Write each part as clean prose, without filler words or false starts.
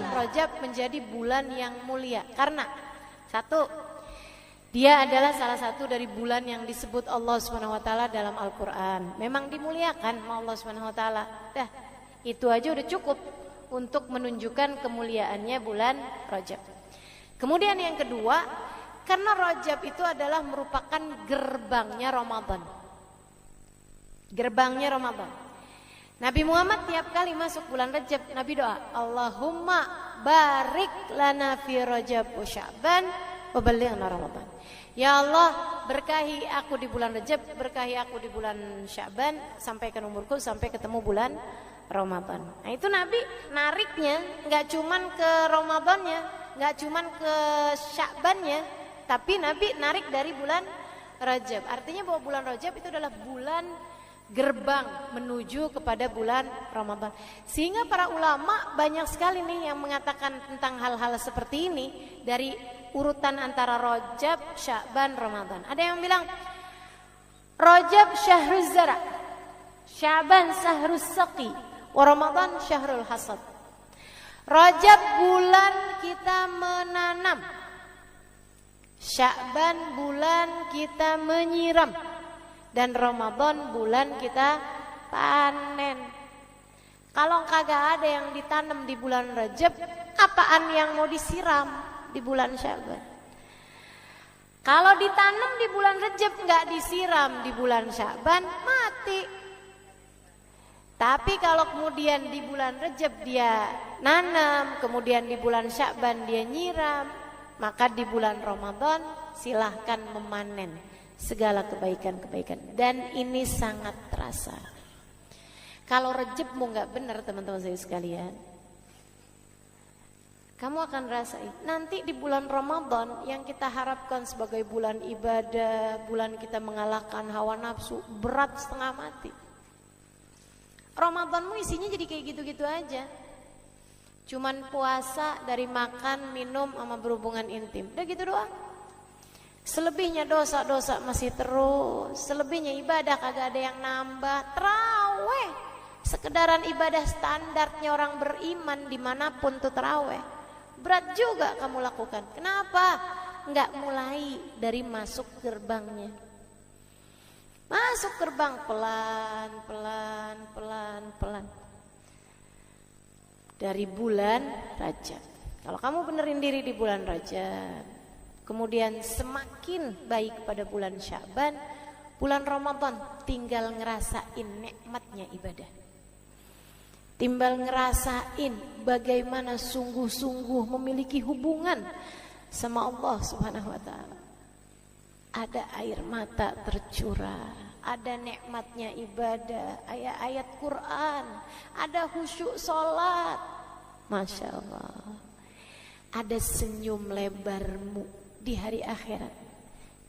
bulan Rajab menjadi bulan yang mulia? Karena satu, dia adalah salah satu dari bulan yang disebut Allah Subhanahu wa taala dalam Al-Qur'an. Memang dimuliakan sama Allah Subhanahu wa taala. Dah, itu aja udah cukup untuk menunjukkan kemuliaannya bulan Rajab. Kemudian yang kedua, karena Rajab itu adalah merupakan gerbangnya Ramadan. Gerbangnya Ramadan. Nabi Muhammad tiap kali masuk bulan Rajab, Nabi doa, Allahumma barik lana fi Rajab wa Sya'ban wa ballighna Ramadan. Ya Allah, berkahi aku di bulan Rajab, berkahi aku di bulan Sya'ban, sampaikan umurku sampai ketemu bulan Ramadan. Nah itu Nabi nariknya nggak cuman ke Ramadannya, nggak cuman ke Sya'bannya, tapi Nabi narik dari bulan Rajab. Artinya bahwa bulan Rajab itu adalah bulan gerbang menuju kepada bulan Ramadan. Sehingga para ulama banyak sekali nih yang mengatakan tentang hal-hal seperti ini dari urutan antara Rajab, Sya'ban, Ramadan. Ada yang bilang Rajab syahruz zara, Sya'ban syahrus saqi, wa Ramadan syahrul hasad. Rajab bulan kita menanam, Sya'ban bulan kita menyiram, dan Ramadan bulan kita panen. Kalau kagak ada yang ditanam di bulan Rajab, apaan yang mau disiram di bulan Sya'ban? Kalau ditanam di bulan Rajab nggak disiram di bulan Sya'ban, mati. Tapi kalau kemudian di bulan Rajab dia nanam, kemudian di bulan Sya'ban dia nyiram, maka di bulan Ramadan silahkan memanen segala kebaikan-kebaikan. Dan ini sangat terasa. Kalau Rajabmu nggak benar teman-teman saya sekalian, kamu akan rasain nanti di bulan Ramadan yang kita harapkan sebagai bulan ibadah, bulan kita mengalahkan hawa nafsu, berat setengah mati. Ramadanmu isinya jadi kayak gitu-gitu aja. Cuman puasa dari makan, minum, sama berhubungan intim. Udah gitu doang. Selebihnya dosa-dosa masih terus. Selebihnya ibadah kagak ada yang nambah. Terawih, sekedaran ibadah standarnya orang beriman dimanapun tuh terawih. Berat juga kamu lakukan. Kenapa? Nggak mulai dari masuk gerbangnya. Masuk gerbang pelan. Dari bulan Rajab. Kalau kamu benerin diri di bulan Rajab, kemudian semakin baik pada bulan Sya'ban, bulan Ramadan tinggal ngerasain nikmatnya ibadah. Tinggal ngerasain bagaimana sungguh-sungguh memiliki hubungan sama Allah Subhanahu wa taala. Ada air mata tercurah, ada nikmatnya ibadah, ayat-ayat Quran, ada khusyuk sholat, Masya Allah. Ada senyum lebarmu di hari akhirat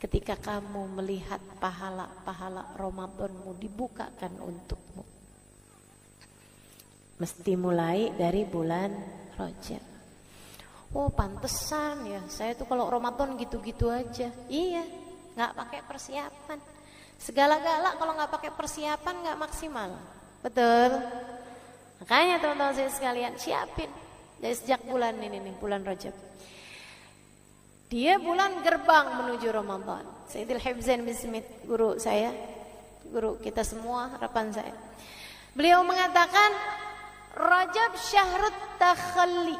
ketika kamu melihat pahala-pahala Ramadanmu dibukakan untukmu. Mesti mulai dari bulan Rajab. Oh pantesan ya, saya tuh kalau Ramadan gitu-gitu aja. Iya, nggak pakai persiapan. Segala-gala kalau nggak pakai persiapan nggak maksimal. Betul. Makanya teman-teman saya sekalian siapin dari sejak bulan ini nih, bulan Rajab. Dia bulan gerbang menuju Ramadan. Sayyidil Hibzain bin Smith, guru saya, guru kita semua, harapan saya. Beliau mengatakan Rajab syahrut takhalli,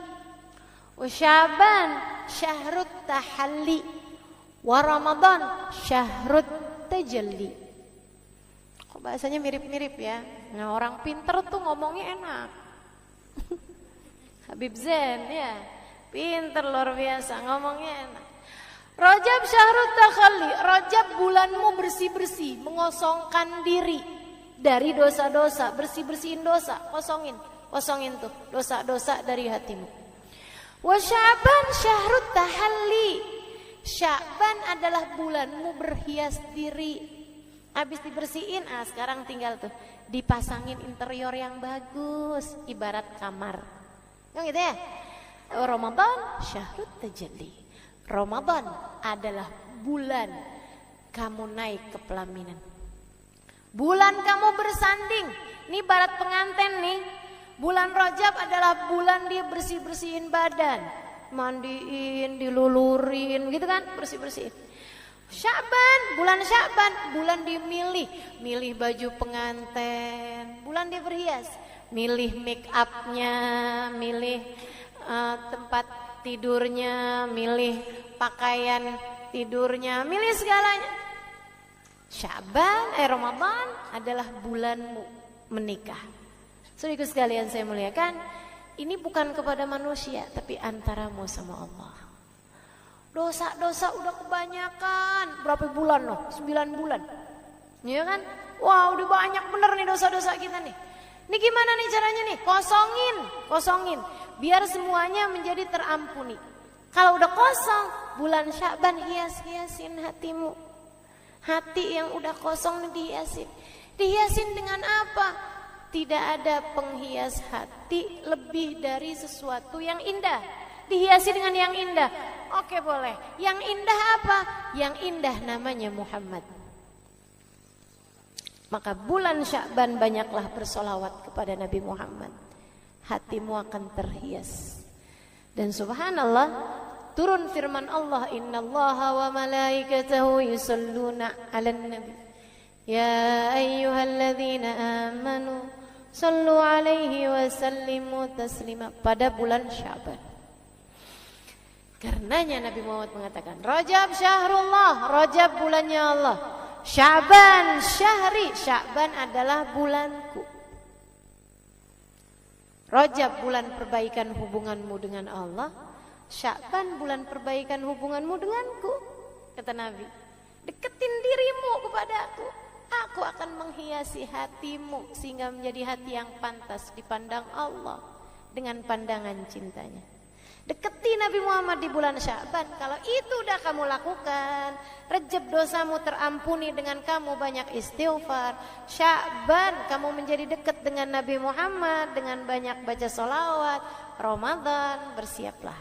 wa Sya'ban syahrut tahalli, wa Ramadan syahrut tajalli. Kok bahasanya mirip-mirip ya? Nah orang pinter tuh ngomongnya enak. Habib Zain ya, pinter luar biasa ngomongnya enak. Rajab syahrut takhalli, Rajab bulanmu bersih-bersih, mengosongkan diri dari dosa-dosa, bersih-bersihin dosa, kosongin tuh dosa-dosa dari hatimu. Wa Sya'ban syahrut tahalli, Sya'ban adalah bulanmu berhias diri. Habis dibersihin, sekarang tinggal tuh dipasangin interior yang bagus, ibarat kamar. Yang gitu ya. Ramadan syahrut tajalli. Ramadan adalah bulan kamu naik ke pelaminan. Bulan kamu bersanding. Ini barat pengantin nih. Bulan Rajab adalah bulan dia bersih-bersihin badan, mandiin, dilulurin gitu kan, bersih-bersihin. bulan Sya'ban, bulan dia milih baju pengantin, bulan dia berhias, milih make upnya, milih tempat tidurnya, milih pakaian tidurnya, milih segalanya. Ramadan adalah bulanmu menikah. Saudaraku sekalian saya muliakan, ini bukan kepada manusia tapi antaramu sama Allah. Dosa-dosa udah kebanyakan. Berapa bulan loh? 9 bulan. Iya kan? Wah, udah banyak bener nih dosa-dosa kita nih. Ini gimana nih caranya nih? Kosongin. Biar semuanya menjadi terampuni. Kalau udah kosong, bulan Sya'ban hiasin hatimu. Hati yang udah kosong dihiasin. Dihiasin dengan apa? Tidak ada penghias hati lebih dari sesuatu yang indah. Dihiasi dengan yang indah. Oke, boleh. Yang indah apa? Yang indah namanya Muhammad. Maka bulan Sya'ban banyaklah bersolawat kepada Nabi Muhammad. Hatimu akan terhias. Dan subhanallah, turun firman Allah, innallaha wa malaikatahu yusalluna 'alan nabi. Ya ayyuhalladzina amanu sallu alaihi wa sallimu taslima. Pada bulan Sya'ban. Karenanya Nabi Muhammad mengatakan, Rajab syahrullah, Rajab bulannya Allah. Sya'ban syahri, Sya'ban adalah bulanku. Rajab bulan perbaikan hubunganmu dengan Allah, Sya'ban bulan perbaikan hubunganmu denganku. Kata Nabi, deketin dirimu kepada aku akan menghiasi hatimu sehingga menjadi hati yang pantas dipandang Allah dengan pandangan cintanya. Deketi Nabi Muhammad di bulan Sya'ban. Kalau itu udah kamu lakukan, Rajab dosamu terampuni dengan kamu banyak istighfar. Sya'ban kamu menjadi dekat dengan Nabi Muhammad dengan banyak baca sholawat. Ramadan bersiaplah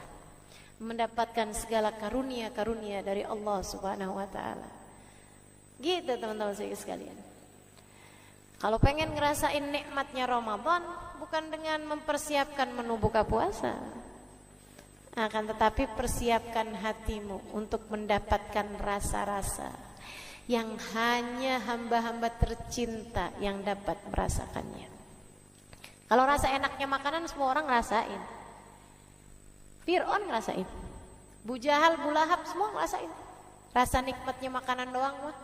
mendapatkan segala karunia-karunia dari Allah Subhanahu wa ta'ala. Gitu teman-teman saya sekalian. Kalau pengen ngerasain nikmatnya Ramadan, bukan dengan mempersiapkan menu buka puasa, akan tetapi persiapkan hatimu untuk mendapatkan rasa-rasa yang hanya hamba-hamba tercinta yang dapat merasakannya. Kalau rasa enaknya makanan semua orang ngerasain. Fir'aun ngerasain, Bu Jahal, Bu Lahab semua ngerasain. Rasa nikmatnya makanan doang mah.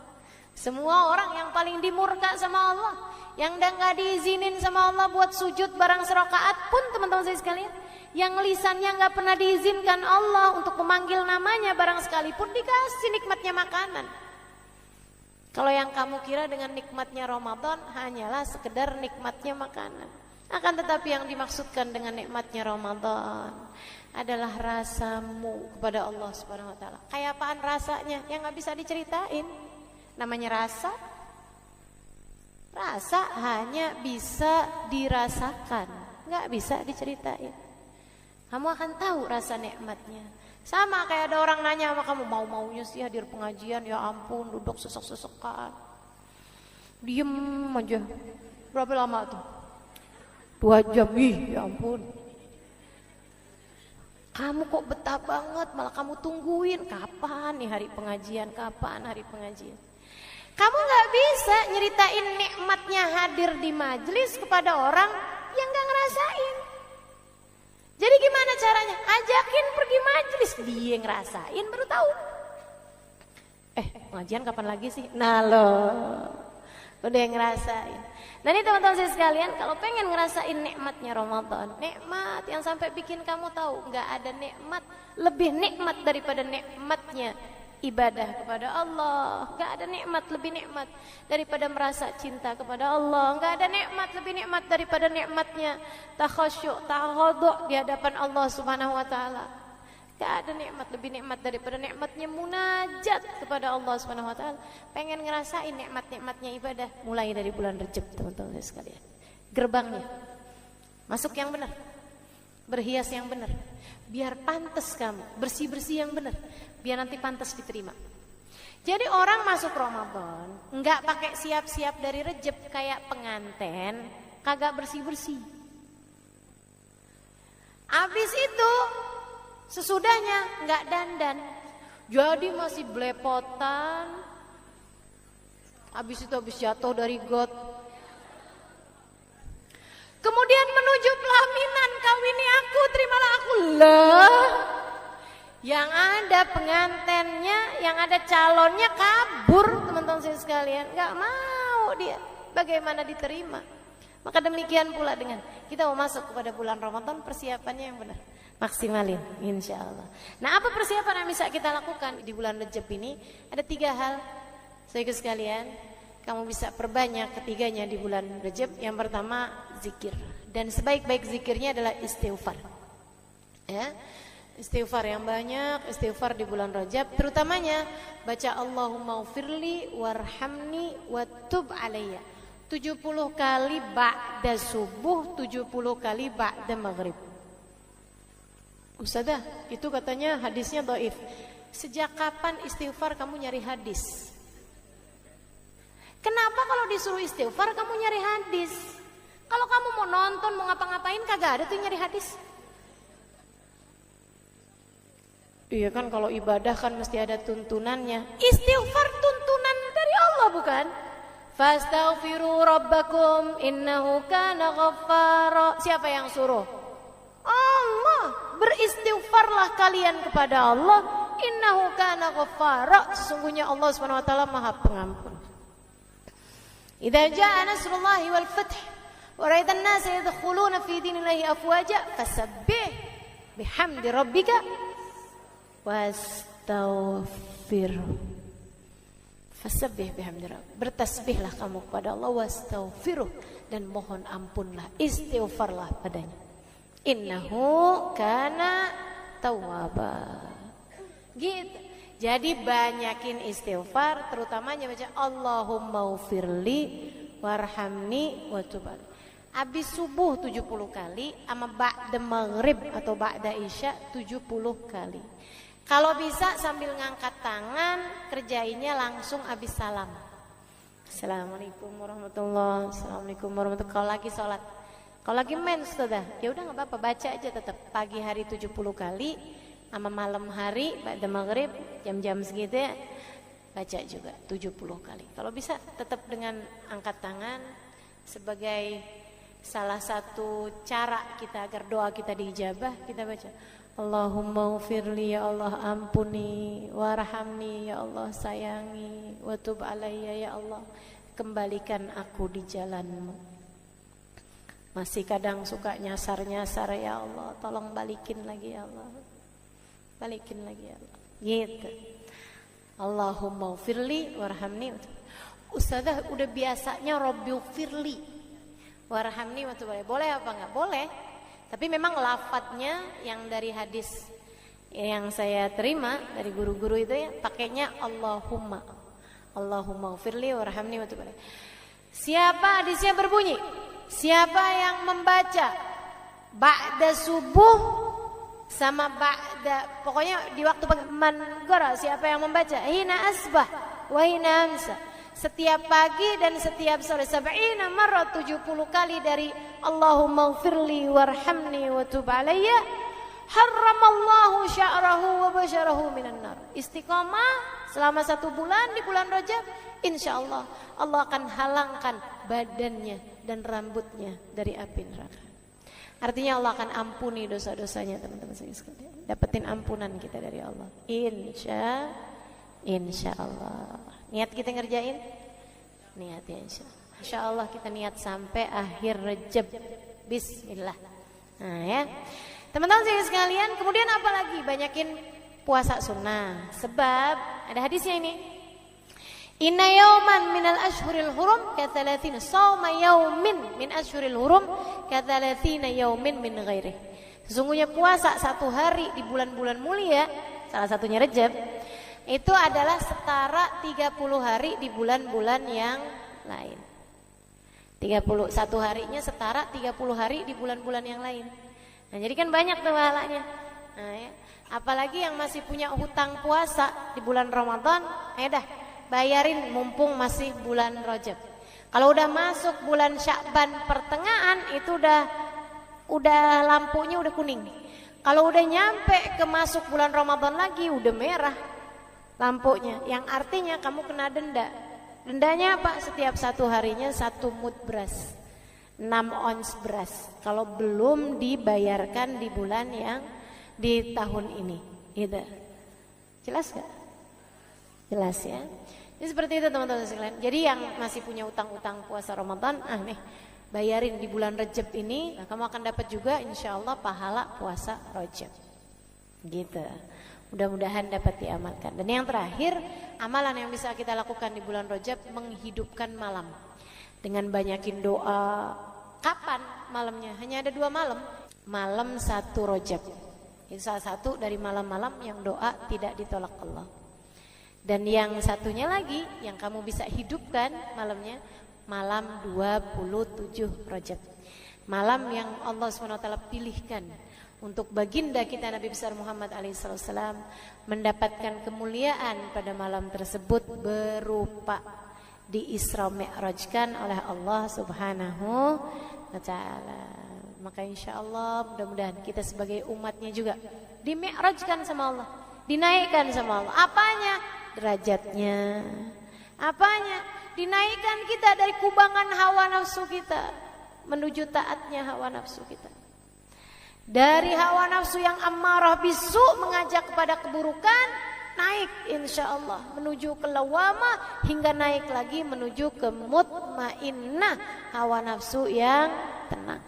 Semua orang yang paling dimurka sama Allah, yang gak diizinin sama Allah buat sujud barang serakaat pun teman-teman saya sekalian, yang lisannya gak pernah diizinkan Allah untuk memanggil namanya barang sekalipun, dikasih nikmatnya makanan. Kalau yang kamu kira dengan nikmatnya Ramadan hanyalah sekedar nikmatnya makanan, akan tetapi yang dimaksudkan dengan nikmatnya Ramadan adalah rasamu kepada Allah Subhanahu wa ta'ala. Kayak apaan rasanya yang gak bisa diceritain. Namanya rasa. Rasa hanya bisa dirasakan, gak bisa diceritain. Kamu akan tahu rasa nikmatnya. Sama kayak ada orang nanya sama kamu, mau-maunya sih hadir pengajian, ya ampun duduk sesek-sesekan, diem aja. Berapa lama tuh? 2 jam, ya ampun. Kamu kok betah banget, malah kamu tungguin kapan nih hari pengajian, kapan hari pengajian. Kamu gak bisa nyeritain nikmatnya hadir di majelis kepada orang yang gak ngerasain. Jadi gimana caranya? Ajakin pergi majelis, dia ngerasain baru tahu. Pengajian kapan lagi sih? Nah loh, udah ngerasain. Nah ini teman-teman saya sekalian, kalau pengen ngerasain nikmatnya Ramadan, nikmat yang sampai bikin kamu tahu gak ada nikmat lebih nikmat daripada nikmatnya ibadah kepada Allah. Gak ada nikmat lebih nikmat daripada merasa cinta kepada Allah. Gak ada nikmat lebih nikmat daripada nikmatnya takhasyuk, tawadhu di hadapan Allah Subhanahu wa ta'ala. Gak ada nikmat lebih nikmat daripada nikmatnya munajat kepada Allah Subhanahu wa ta'ala. Pengen ngerasain nikmat-nikmatnya ibadah, mulai dari bulan Rajab teman-teman sekalian. Gerbangnya masuk yang benar, berhias yang benar, biar pantas kamu, bersih-bersih yang benar, biar nanti pantas diterima. Jadi orang masuk Ramadan enggak pakai siap-siap dari Rajab kayak pengantin, kagak bersih-bersih. Habis itu sesudahnya nggak dandan, jadi masih belepotan. Habis itu habis jatuh dari got, kemudian menuju pelaminan, kawini aku, terimalah aku. Lah, yang ada pengantennya, yang ada calonnya kabur, teman-teman saya sekalian, nggak mau dia. Bagaimana diterima? Maka demikian pula dengan kita mau masuk kepada bulan Ramadan, persiapannya yang benar, maksimalin, insya Allah. Nah, apa persiapan yang bisa kita lakukan di bulan Rajab ini? Ada 3 hal, saudara sekalian, kamu bisa perbanyak ketiganya di bulan Rajab. Yang pertama, zikir, dan sebaik-baik zikirnya adalah istighfar. Ya, istighfar yang banyak, istighfar di bulan Rajab, terutamanya baca Allahumma ufirli warhamni watub alayya 70 kali ba'da subuh, 70 kali ba'da maghrib. Ustazah, itu katanya hadisnya dhaif. Sejak kapan istighfar kamu nyari hadis? Kenapa kalau disuruh istighfar kamu nyari hadis? Kalau kamu mau nonton, mau ngapa-ngapain, kagak ada tuh nyari hadis. Iya kan, kalau ibadah kan mesti ada tuntunannya. Istighfar tuntunan dari Allah, bukan? Fastaghfiru rabbakum innahu kana ghaffara. Siapa yang suruh? Allah. Beristighfarlah kalian kepada Allah, innahu kana ghaffara. Sesungguhnya Allah Subhanahu wa taala Maha Pengampun. Idza jaa nasrullahi wal fath wa ra'aitan nasa yadkhuluna fi dinillahi afwaja fasabbih bihamdi rabbika wastaghfir. Fasabbih bihamdi rabbika. Bertasbihlah kamu kepada Allah, wastaghfiruh, dan mohon ampunlah, istighfarlah padanya. Innahu kana tawwaba. Gitu. Jadi banyakin istighfar, terutamanya baca Allahumma ufirli warhamni watub alayya. Habis subuh 70 kali, sama ba'da maghrib atau ba'da isya 70 kali. Kalau bisa sambil ngangkat tangan, kerjainnya langsung habis salam. Assalamualaikum warahmatullahi wabarakatuh. Assalamualaikum warahmatullahi wabarakatuh. Kalau lagi sholat, kalau lagi mens sudah, ya udah nggak apa-apa, baca aja tetap. Pagi hari 70 kali, sama malam hari ba'da maghrib jam-jam segitu ya, baca juga 70 kali. Kalau bisa tetap dengan angkat tangan sebagai salah satu cara kita agar doa kita diijabah, kita baca Allahumma ufirli, ya Allah ampuni, warhamni, ya Allah sayangi, watub alayya, ya Allah kembalikan aku di jalanmu. Masih kadang suka nyasar-nyasar, ya Allah tolong balikin lagi, ya Allah balikin lagi, ya Allah. Gitu. Allahumma ufirli warhamni. Ustazah udah biasanya Rabbi ufirli warhamni watub alayya. Boleh apa enggak? Boleh. Tapi memang lafadznya yang dari hadis yang saya terima dari guru-guru itu ya, pakainya Allahumma. Allahumma ufirli warhamni watub alayya. Siapa hadisnya berbunyi? Siapa yang membaca ba'da subuh sama ba'da, pokoknya di waktu manggara, siapa yang membaca hina asbah wa hina amsa, setiap pagi dan setiap sore, 70 marrat, 70 kali dari Allahumma ufirli warhamni watub alayya, harramallahu sya'rahu wa basyarahu minan nar. Istiqomah selama 1 bulan di bulan Rajab, insyaallah Allah akan halangkan badannya dan rambutnya dari api neraka. Artinya Allah akan ampuni dosa-dosanya, teman-teman saya sekalian. Dapetin ampunan kita dari Allah. Insya Allah. Niat kita ngerjain? Niat ya insya Allah. Insya Allah kita niat sampai akhir Rajab. Bismillah. Nah ya, teman-teman saya sekalian. Kemudian apa lagi? Banyakin puasa sunnah. Sebab ada hadisnya ini. Inna yauman minal ashhuril hurum kathalathina sawma yaumin min ashhuril hurum kathalathina yaumin min ghairih. Sesungguhnya puasa 1 hari di bulan-bulan mulia, salah satunya Rajab, itu adalah setara 30 hari di bulan-bulan yang lain. 31 harinya setara 30 hari di bulan-bulan yang lain. Nah, jadi kan banyak tuh pahalanya. Nah, ya. Apalagi yang masih punya hutang puasa di bulan Ramadan, dah bayarin mumpung masih bulan Rajab. Kalau udah masuk bulan Sya'ban pertengahan, itu udah udah lampunya udah kuning. Kalau udah nyampe ke masuk bulan Ramadan lagi udah merah lampunya, yang artinya kamu kena denda. Dendanya apa? Setiap 1 harinya 1 mud beras, 6 ons beras, kalau belum dibayarkan di bulan yang di tahun ini. Gitu. Jelas gak? Jelas ya. Jadi seperti itu teman-teman sekalian. Jadi yang masih punya utang-utang puasa Ramadan, nih bayarin di bulan Rajab ini, nah, kamu akan dapat juga insya Allah pahala puasa Rajab. Gitu. Mudah-mudahan dapat diamalkan. Dan yang terakhir, amalan yang bisa kita lakukan di bulan Rajab, menghidupkan malam dengan banyakin doa. Kapan malamnya? Hanya ada 2 malam. Malam 1 Rajab. Itu salah satu dari malam-malam yang doa tidak ditolak Allah. Dan yang satunya lagi yang kamu bisa hidupkan malamnya, malam 27 Rajab. Malam yang Allah SWT pilihkan untuk baginda kita Nabi besar Muhammad alaihissalam mendapatkan kemuliaan pada malam tersebut berupa di Isra Mi'rajkan oleh Allah Subhanahu wa taala. Maka insya Allah mudah-mudahan kita sebagai umatnya juga di-mi'rajkan sama Allah, dinaikkan sama Allah. Apanya? Derajatnya. Apanya? Dinaikkan kita dari kubangan hawa nafsu kita menuju taatnya hawa nafsu kita. Dari hawa nafsu yang ammarah bisu mengajak kepada keburukan, naik insya Allah menuju ke lawamah, hingga naik lagi menuju ke mutmainnah, hawa nafsu yang tenang.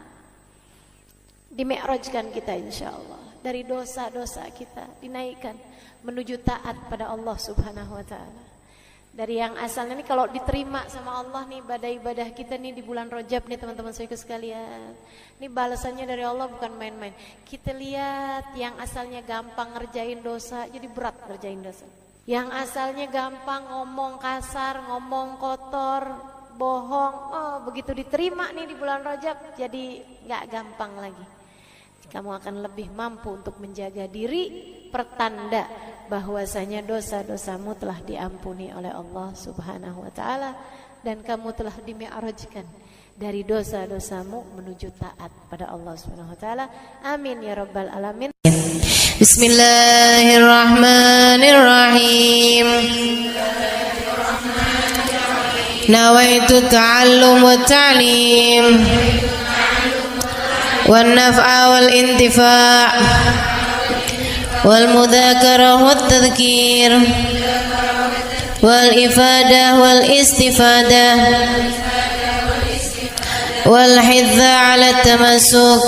Dimi'rajkan kita insya Allah dari dosa-dosa kita, dinaikkan menuju taat pada Allah Subhanahu wa taala. Dari yang asalnya nih kalau diterima sama Allah nih ibadah-ibadah kita nih di bulan Rajab nih teman-teman saudara sekalian, ini balasannya dari Allah bukan main-main. Kita lihat yang asalnya gampang ngerjain dosa jadi berat ngerjain dosa. Yang asalnya gampang ngomong kasar, ngomong kotor, bohong, begitu diterima nih di bulan Rajab jadi nggak gampang lagi. Kamu akan lebih mampu untuk menjaga diri, pertanda bahwasanya dosa-dosamu telah diampuni oleh Allah Subhanahu wa taala dan kamu telah dimi'rajkan dari dosa-dosamu menuju taat pada Allah Subhanahu wa taala. Amin ya rabbal alamin. Bismillahirrahmanirrahim. Nawaitu ta'allum wa ta'lim والنفع والانتفاع والمذاكرة والتذكير والإفادة والاستفادة والحث على التمسك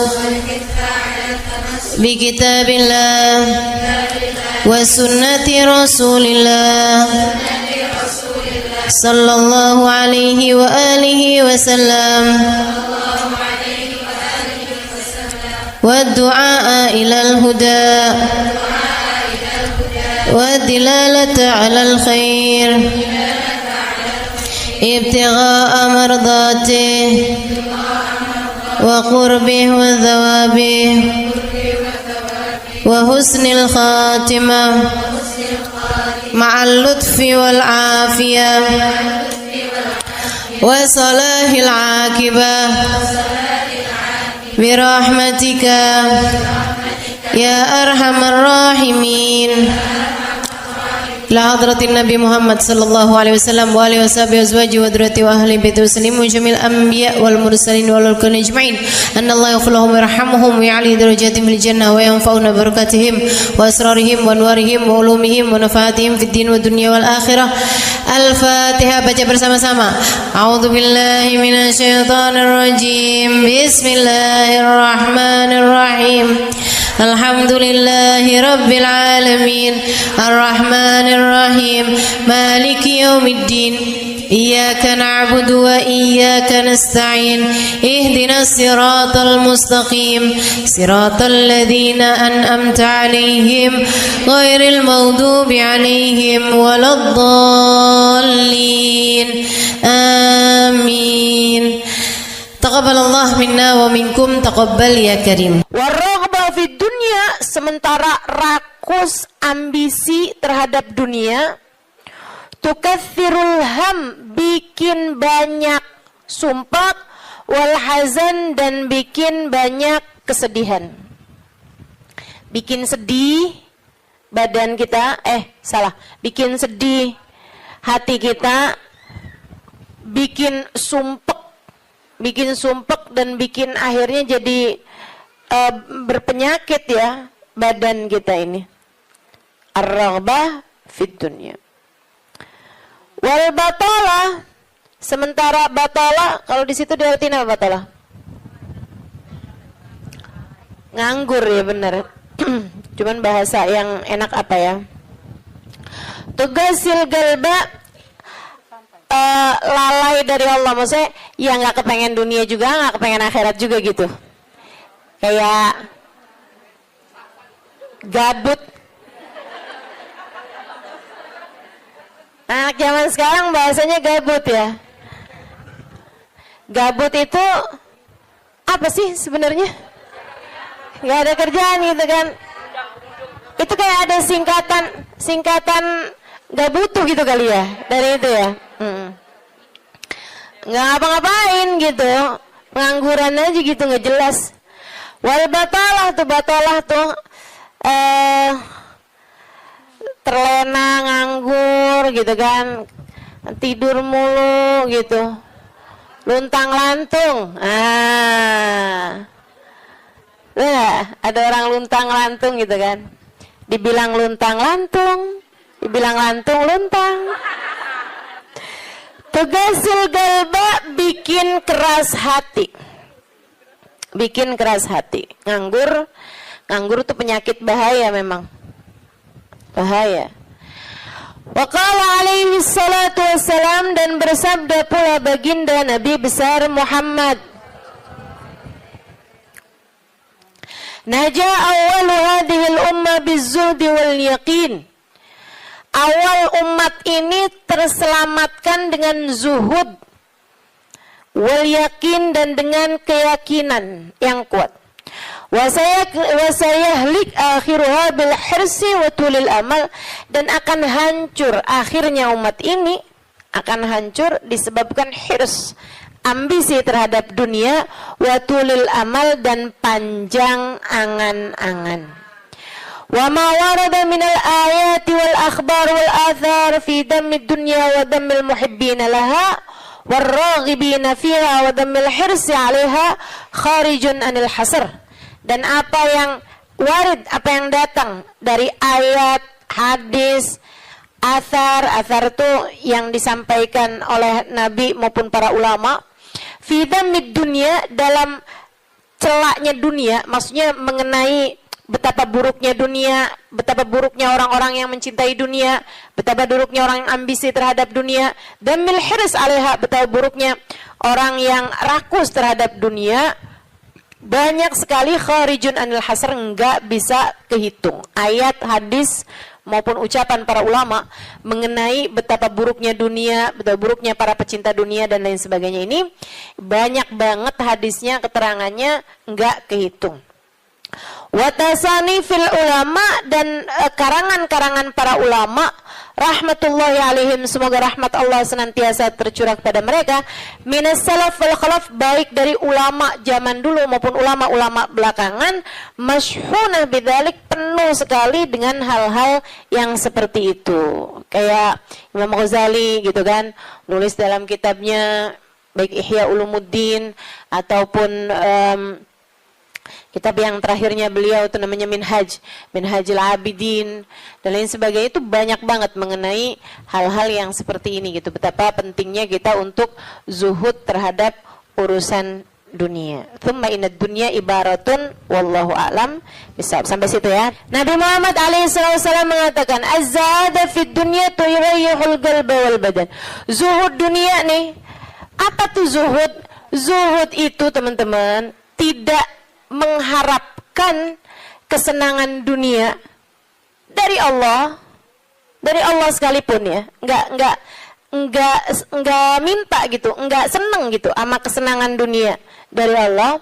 بكتاب الله وسنة رسول الله صلى الله عليه وآله وسلم والدعاء إلى الهدى والدلالة على الخير ابتغاء مرضاته وقربه وثوابه وحسن الخاتمة مع اللطف والعافية وصلاح العاقبة برحمتك يا أرحم الراحمين. لحضرة النبي محمد صلى الله عليه وسلم وآله وصحبه وأزواجه وذريته وأهل بيته وسلم وجميع الأنبياء والمرسلين والأولين أجمعين أن الله يغفر لهم ويرحمهم ويعلي درجاتهم في الجنة وينفعنا ببركاتهم وأسرارهم وأنوارهم وعلومهم ونفعاتهم في الدين والدنيا والآخرة. الفاتحة. Baca bersama-sama. A'udzu billahi minasyaitonir rajim. Bismillahirrahmanirrahim. Alhamdulillahi rabbil alamin. Arrahmanir rahim. Maliki yaumiddin. Iyyaka na'budu wa iyyaka nasta'in. Ihdinas siratal mustaqim. Siratal ladzina an'amta 'alaihim ghairil maghdubi 'alaihim waladdallin. Amin. Taqabbalallah minna wa minkum, taqabbal ya karim. Warraghbah fid dunya, sementara rakus ambisi terhadap dunia, tukathirul ham, bikin banyak sumpah, wal hazan, dan bikin banyak kesedihan. Bikin sedih badan kita, bikin sedih hati kita, bikin sumpek dan bikin akhirnya jadi berpenyakit ya badan kita ini. Ar-raghbah fid dunya. Wal batalah, sementara batalah kalau di situ diartiin apa batalah? Nganggur ya benar. Cuman bahasa yang enak apa ya? Tugasil galba, lalai dari Allah, maksudnya ya nggak kepengen dunia juga, nggak kepengen akhirat juga gitu. Kayak gabut. Anak zaman sekarang bahasanya gabut ya. Gabut itu apa sih sebenarnya? Nggak ada kerjaan gitu kan? Itu kayak ada singkatan nggak butuh gitu kali ya dari itu ya. Nggak ngapa-ngapain gitu, pengangguran aja gitu nggak jelas. Wal batalah tuh terlena, nganggur gitu kan, tidur mulu gitu, luntang lantung. Ada orang luntang lantung gitu kan, dibilang luntang lantung, dibilang lantung luntang. Tugasil galba, bikin keras hati. Bikin keras hati. Nganggur tuh penyakit bahaya memang. Bahaya. Wa qala alaihi salatu wassalam, dan bersabda pula baginda Nabi besar Muhammad, Naja awwalu hadhihi al-umma biz-zuhdi wal yaqin. Awal umat ini terselamatkan dengan zuhud wal yakin, dan dengan keyakinan yang kuat. Wa sayahlik akhiruha bil hirsi wa tulil amal, dan akan hancur akhirnya umat ini, akan hancur disebabkan hirs, ambisi terhadap dunia, wa tulil amal, dan panjang angan-angan. Wa ma warada minal ayati wal akhbar wal athar fi dammi dunya wa dammil muhibbina laha warraghibina fiha wa dammil hirsi 'alaiha kharijun anil hasr. Dan apa yang warid, apa yang datang dari ayat, hadis, athar itu yang disampaikan oleh Nabi maupun para ulama, fi dammid dunya, dalam celaknya dunia, maksudnya mengenai betapa buruknya dunia, betapa buruknya orang-orang yang mencintai dunia, betapa buruknya orang yang ambisi terhadap dunia, dan mil hirs 'alaiha, betapa buruknya orang yang rakus terhadap dunia. Banyak sekali kharijun anil hasr, enggak bisa kehitung. Ayat, hadis maupun ucapan para ulama mengenai betapa buruknya dunia, betapa buruknya para pecinta dunia dan lain sebagainya ini banyak banget hadisnya, keterangannya enggak kehitung. Watasani fil ulama, dan karangan-karangan para ulama rahmatullahi alaihim, semoga rahmat Allah senantiasa tercurah pada mereka, minas salaf wal khalaf, baik dari ulama zaman dulu maupun ulama-ulama belakangan, masyhunah bidzalik, penuh sekali dengan hal-hal yang seperti itu. Kayak Imam Ghazali gitu kan, nulis dalam kitabnya baik Ihya Ulumuddin ataupun kitab yang terakhirnya beliau itu namanya Minhajul Abidin dan lain sebagainya, itu banyak banget mengenai hal-hal yang seperti ini gitu. Betapa pentingnya kita untuk zuhud terhadap urusan dunia. Tsumma inad dunya ibaratun wallahu a'lam bisawab. Sampai situ ya. Nabi Muhammad alaihissalam mengatakan, az-zahada fid dunya tuyrayyihul qalba wal badan. Zuhud dunia nih. Apa tuh zuhud? Zuhud itu teman-teman tidak mengharapkan kesenangan dunia dari Allah sekalipun ya, enggak minta gitu, enggak seneng gitu sama kesenangan dunia dari Allah.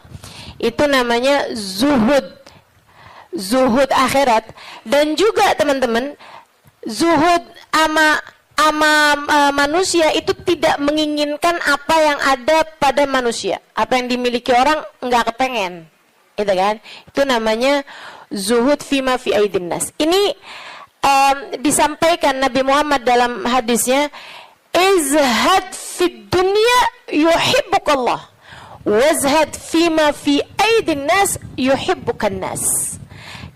Itu namanya zuhud akhirat. Dan juga teman-teman, zuhud ama manusia itu tidak menginginkan apa yang ada pada manusia, apa yang dimiliki orang enggak kepengen. Itu kan? Itu namanya zuhud fima fi aidin nas. Ini disampaikan Nabi Muhammad dalam hadisnya, izhad fid dunya yuhibbukallah, wazhad fima fi aidin nas yuhibbukan nas.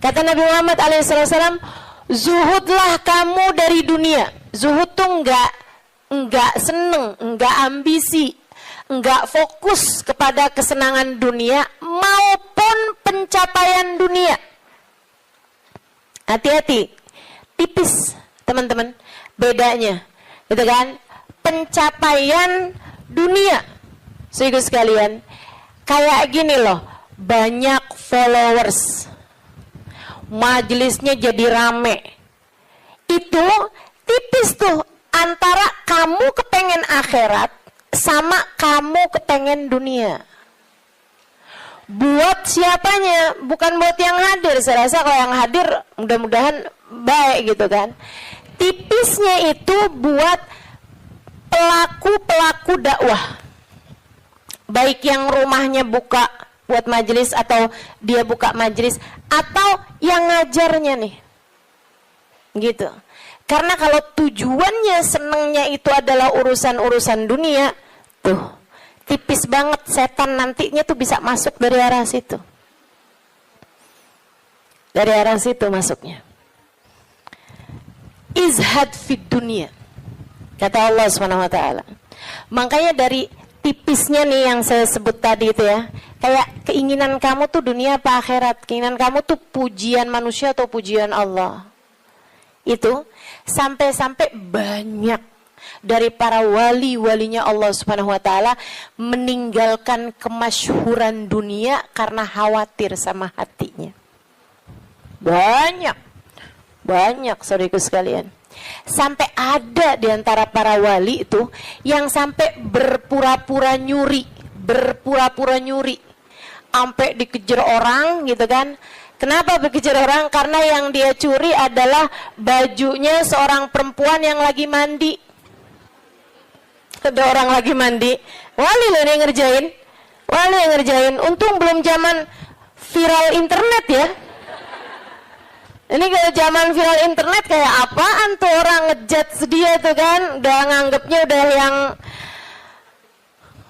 Kata Nabi Muhammad alaihissalam, zuhudlah kamu dari dunia. Zuhud tuh enggak seneng, enggak ambisi, enggak fokus kepada kesenangan dunia maupun pencapaian dunia. Hati-hati, tipis teman-teman bedanya, gitu kan? Pencapaian dunia, saudara sekalian, kayak gini loh, banyak followers, majelisnya jadi rame, itu tipis tuh antara kamu kepengen akhirat sama kamu kepengen dunia. Buat siapanya? Bukan buat yang hadir. Saya rasa kalau yang hadir mudah-mudahan baik gitu kan. Tipisnya itu buat pelaku-pelaku dakwah, baik yang rumahnya buka buat majelis atau dia buka majelis, atau yang ngajarnya nih, gitu. Karena kalau tujuannya senengnya itu adalah urusan-urusan dunia, tuh tipis banget setan nantinya tuh bisa masuk dari arah situ. Dari arah situ masuknya. Izhad fid dunia, kata Allah SWT. Makanya dari tipisnya nih yang saya sebut tadi itu ya, kayak keinginan kamu tuh dunia apa akhirat, keinginan kamu tuh pujian manusia atau pujian Allah. Itu sampai-sampai banyak dari para wali-walinya Allah Subhanahu wa taala meninggalkan kemasyhuran dunia karena khawatir sama hatinya. Banyak saudaraku sekalian. Sampai ada di antara para wali itu yang sampai berpura-pura nyuri, sampai dikejar orang gitu kan. Kenapa dikejar orang? Karena yang dia curi adalah bajunya seorang perempuan yang lagi mandi. Ada orang lagi mandi, wali loh yang ngerjain. Untung belum zaman viral internet ya. Ini kalau zaman viral internet kayak apaan tuh, orang ngejat dia tuh kan, udah nganggepnya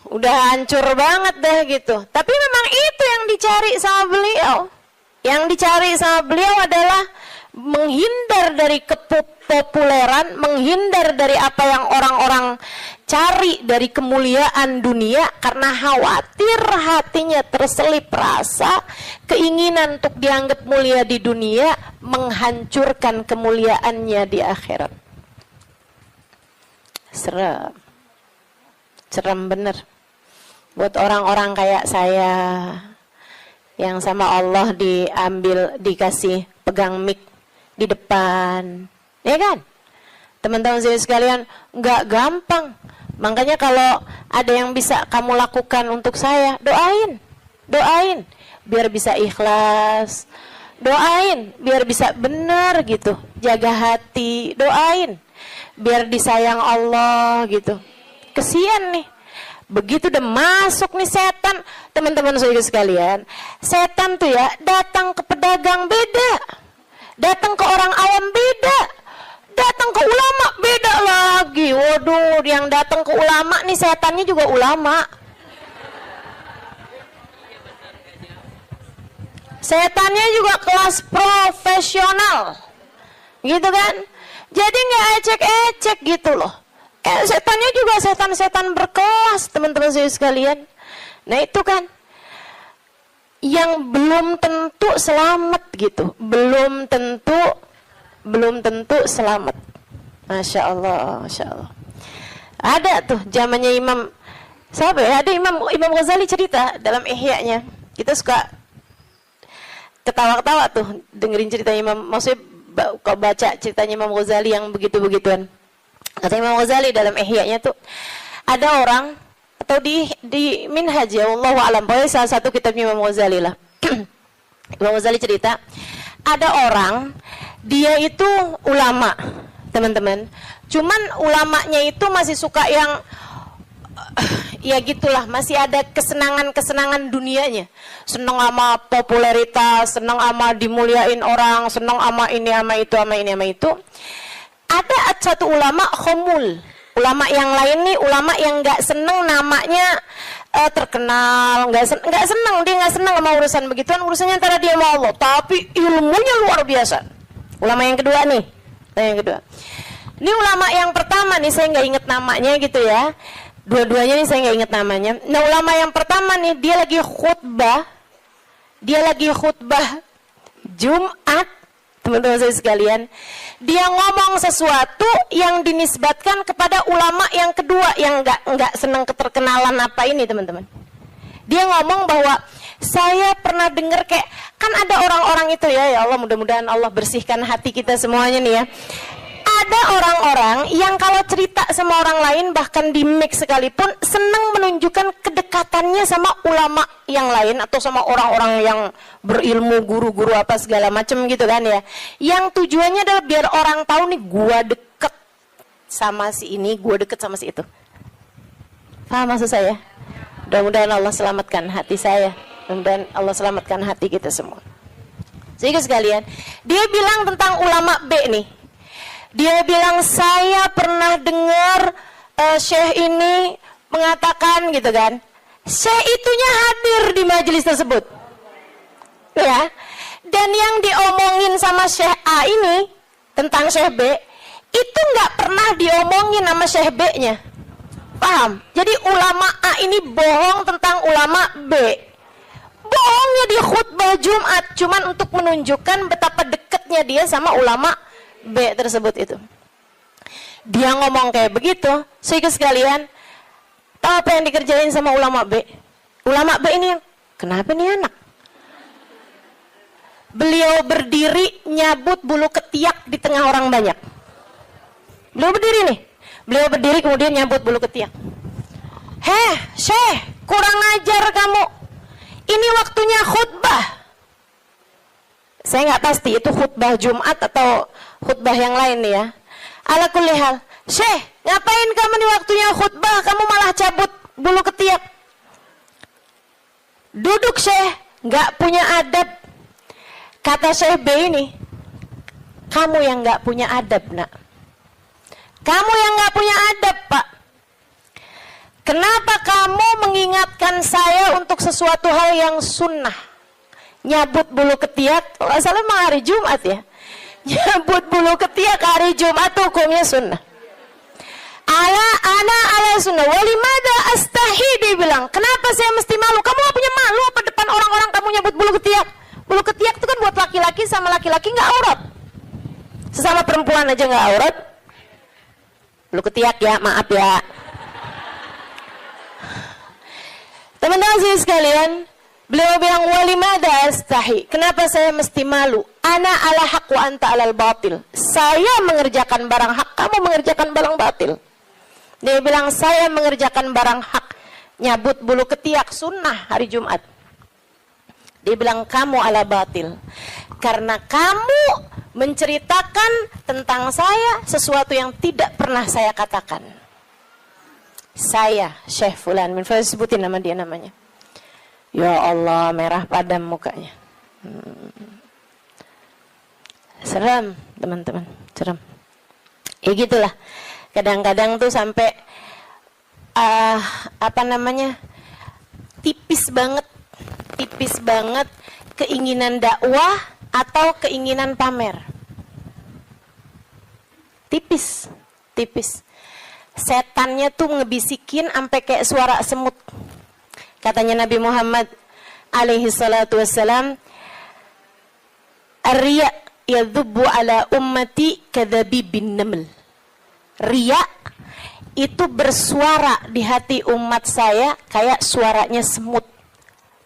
udah hancur banget deh gitu. Tapi memang itu yang dicari sama beliau. Yang dicari sama beliau adalah menghindar dari kepopuleran, menghindar dari apa yang orang-orang cari dari kemuliaan dunia, karena khawatir hatinya terselip rasa keinginan untuk dianggap mulia di dunia, menghancurkan kemuliaannya di akhirat. Serem bener buat orang-orang kayak saya yang sama Allah dikasih pegang mic di depan, ya kan? Teman-teman saya sekalian, nggak gampang. Makanya kalau ada yang bisa kamu lakukan untuk saya, doain, biar bisa ikhlas, doain, biar bisa benar gitu, jaga hati, doain, biar disayang Allah gitu. Kesian nih, begitu udah masuk nih setan, teman-teman saya sekalian, setan tuh ya datang ke pedagang beda, datang ke orang awam beda, datang ke ulama beda lagi. Waduh, yang datang ke ulama nih setannya juga ulama. Setannya juga kelas profesional, gitu kan? Jadi nggak ecek-ecek gitu loh. Setannya juga setan-setan berkelas, teman-teman saya sekalian. Nah itu kan yang belum tentu selamat gitu, belum tentu selamat. Masya Allah. Ada tuh zamannya Imam, siapa ya? Ada Imam Ghazali cerita dalam Ihya-nya. Kita suka ketawa-ketawa tuh dengerin cerita Imam. Maksudnya kalau baca ceritanya Imam Ghazali yang begitu-begituan. Kata Imam Ghazali dalam Ihya-nya tuh, ada orang atau di Minhaj ya, wallahu a'lam, pokoknya salah satu kitab Imam Ghazali lah. Imam Ghazali cerita, ada orang dia itu ulama, teman-teman. Cuman ulamanya itu masih suka yang ya gitulah, masih ada kesenangan-kesenangan dunianya. Senang sama popularitas, senang sama dimuliain orang, senang sama ini sama itu sama ini sama itu. Ada satu ulama khomul. Ulama yang lain nih, ulama yang nggak seneng namanya terkenal, nggak seneng, dia nggak seneng sama urusan begituan, urusannya antara dia sama Allah. Tapi ilmunya luar biasa. Ulama yang kedua nih, yang kedua. Ini ulama yang pertama nih, saya nggak inget namanya gitu ya. Dua-duanya nih saya nggak inget namanya. Nah, ulama yang pertama nih, dia lagi khutbah Jumat, teman-teman saya sekalian. Dia ngomong sesuatu yang dinisbatkan kepada ulama yang kedua yang nggak senang keterkenalan apa ini, teman-teman. Dia ngomong bahwa saya pernah dengar kayak, kan ada orang-orang itu ya Allah, mudah-mudahan Allah bersihkan hati kita semuanya nih ya. Ada orang-orang yang kalau cerita sama orang lain, bahkan di mic sekalipun, senang menunjukkan kedekatannya sama ulama yang lain atau sama orang-orang yang berilmu, guru-guru apa segala macam gitu kan ya. Yang tujuannya adalah biar orang tahu nih, gua deket sama si ini, gua deket sama si itu. Paham maksud saya? Mudah-mudahan Allah selamatkan hati saya. Mudah-mudahan Allah selamatkan hati kita semua. Sehingga sekalian, dia bilang tentang ulama B nih. Dia bilang, saya pernah dengar syekh ini mengatakan gitu kan. Syekh itunya hadir di majelis tersebut. Ya. Dan yang diomongin sama syekh A ini tentang syekh B, itu nggak pernah diomongin sama syekh B-nya. Paham? Jadi ulama A ini bohong tentang ulama B. Bohongnya di khutbah Jumat cuman untuk menunjukkan betapa dekatnya dia sama ulama B tersebut itu. Dia ngomong kayak begitu, sehingga sekalian, tahu apa yang dikerjain sama ulama B? Ulama B ini, kenapa nih anak? Beliau berdiri nyabut bulu ketiak di tengah orang banyak. Beliau berdiri nih, beliau berdiri kemudian nyabut bulu ketiak. Heh, Syekh, kurang ajar kamu. Ini waktunya khutbah. Saya nggak pasti itu khutbah Jumat atau khutbah yang lain nih ya. Ala kulli hal, Syekh, ngapain kamu di waktunya khutbah, kamu malah cabut bulu ketiak? Duduk Syekh, nggak punya adab. Kata Syekh B ini, kamu yang nggak punya adab nak. Kamu yang nggak punya adab Pak. Kenapa kamu mengingatkan saya untuk sesuatu hal yang sunnah? Nyabut bulu ketiak, kalau salah memang hari Jumat ya. Nyabut bulu ketiak hari Jumat hukumnya sunnah. Ala sunnah. Walimada astahi, dia bilang. Kenapa saya mesti malu? Kamu gak punya malu apa depan orang-orang kamu nyabut bulu ketiak? Bulu ketiak itu kan buat laki-laki sama laki-laki nggak aurat. Sesama perempuan aja nggak aurat. Bulu ketiak ya, maaf ya. Teman-teman sekalian, beliau bilang walimada astahi. Kenapa saya mesti malu? Ana ala haq wa anta alal batil. Saya mengerjakan barang hak, kamu mengerjakan barang batil. Dia bilang saya mengerjakan barang hak, nyabut bulu ketiak sunnah hari Jumat. Dia bilang kamu ala batil. Karena kamu menceritakan tentang saya sesuatu yang tidak pernah saya katakan. Saya Syekh Fulan, sebutin nama dia namanya. Ya Allah, merah padam mukanya. Seram, teman-teman, seram. Ya gitulah. Kadang-kadang tuh sampai tipis banget keinginan dakwah atau keinginan pamer. Tipis. Setannya tuh ngebisikin sampai kayak suara semut. Katanya Nabi Muhammad alaihi salatu wassalam, "Ar-riya yadhubbu ala ummati kadzabibin naml." Riya itu bersuara di hati umat saya kayak suaranya semut.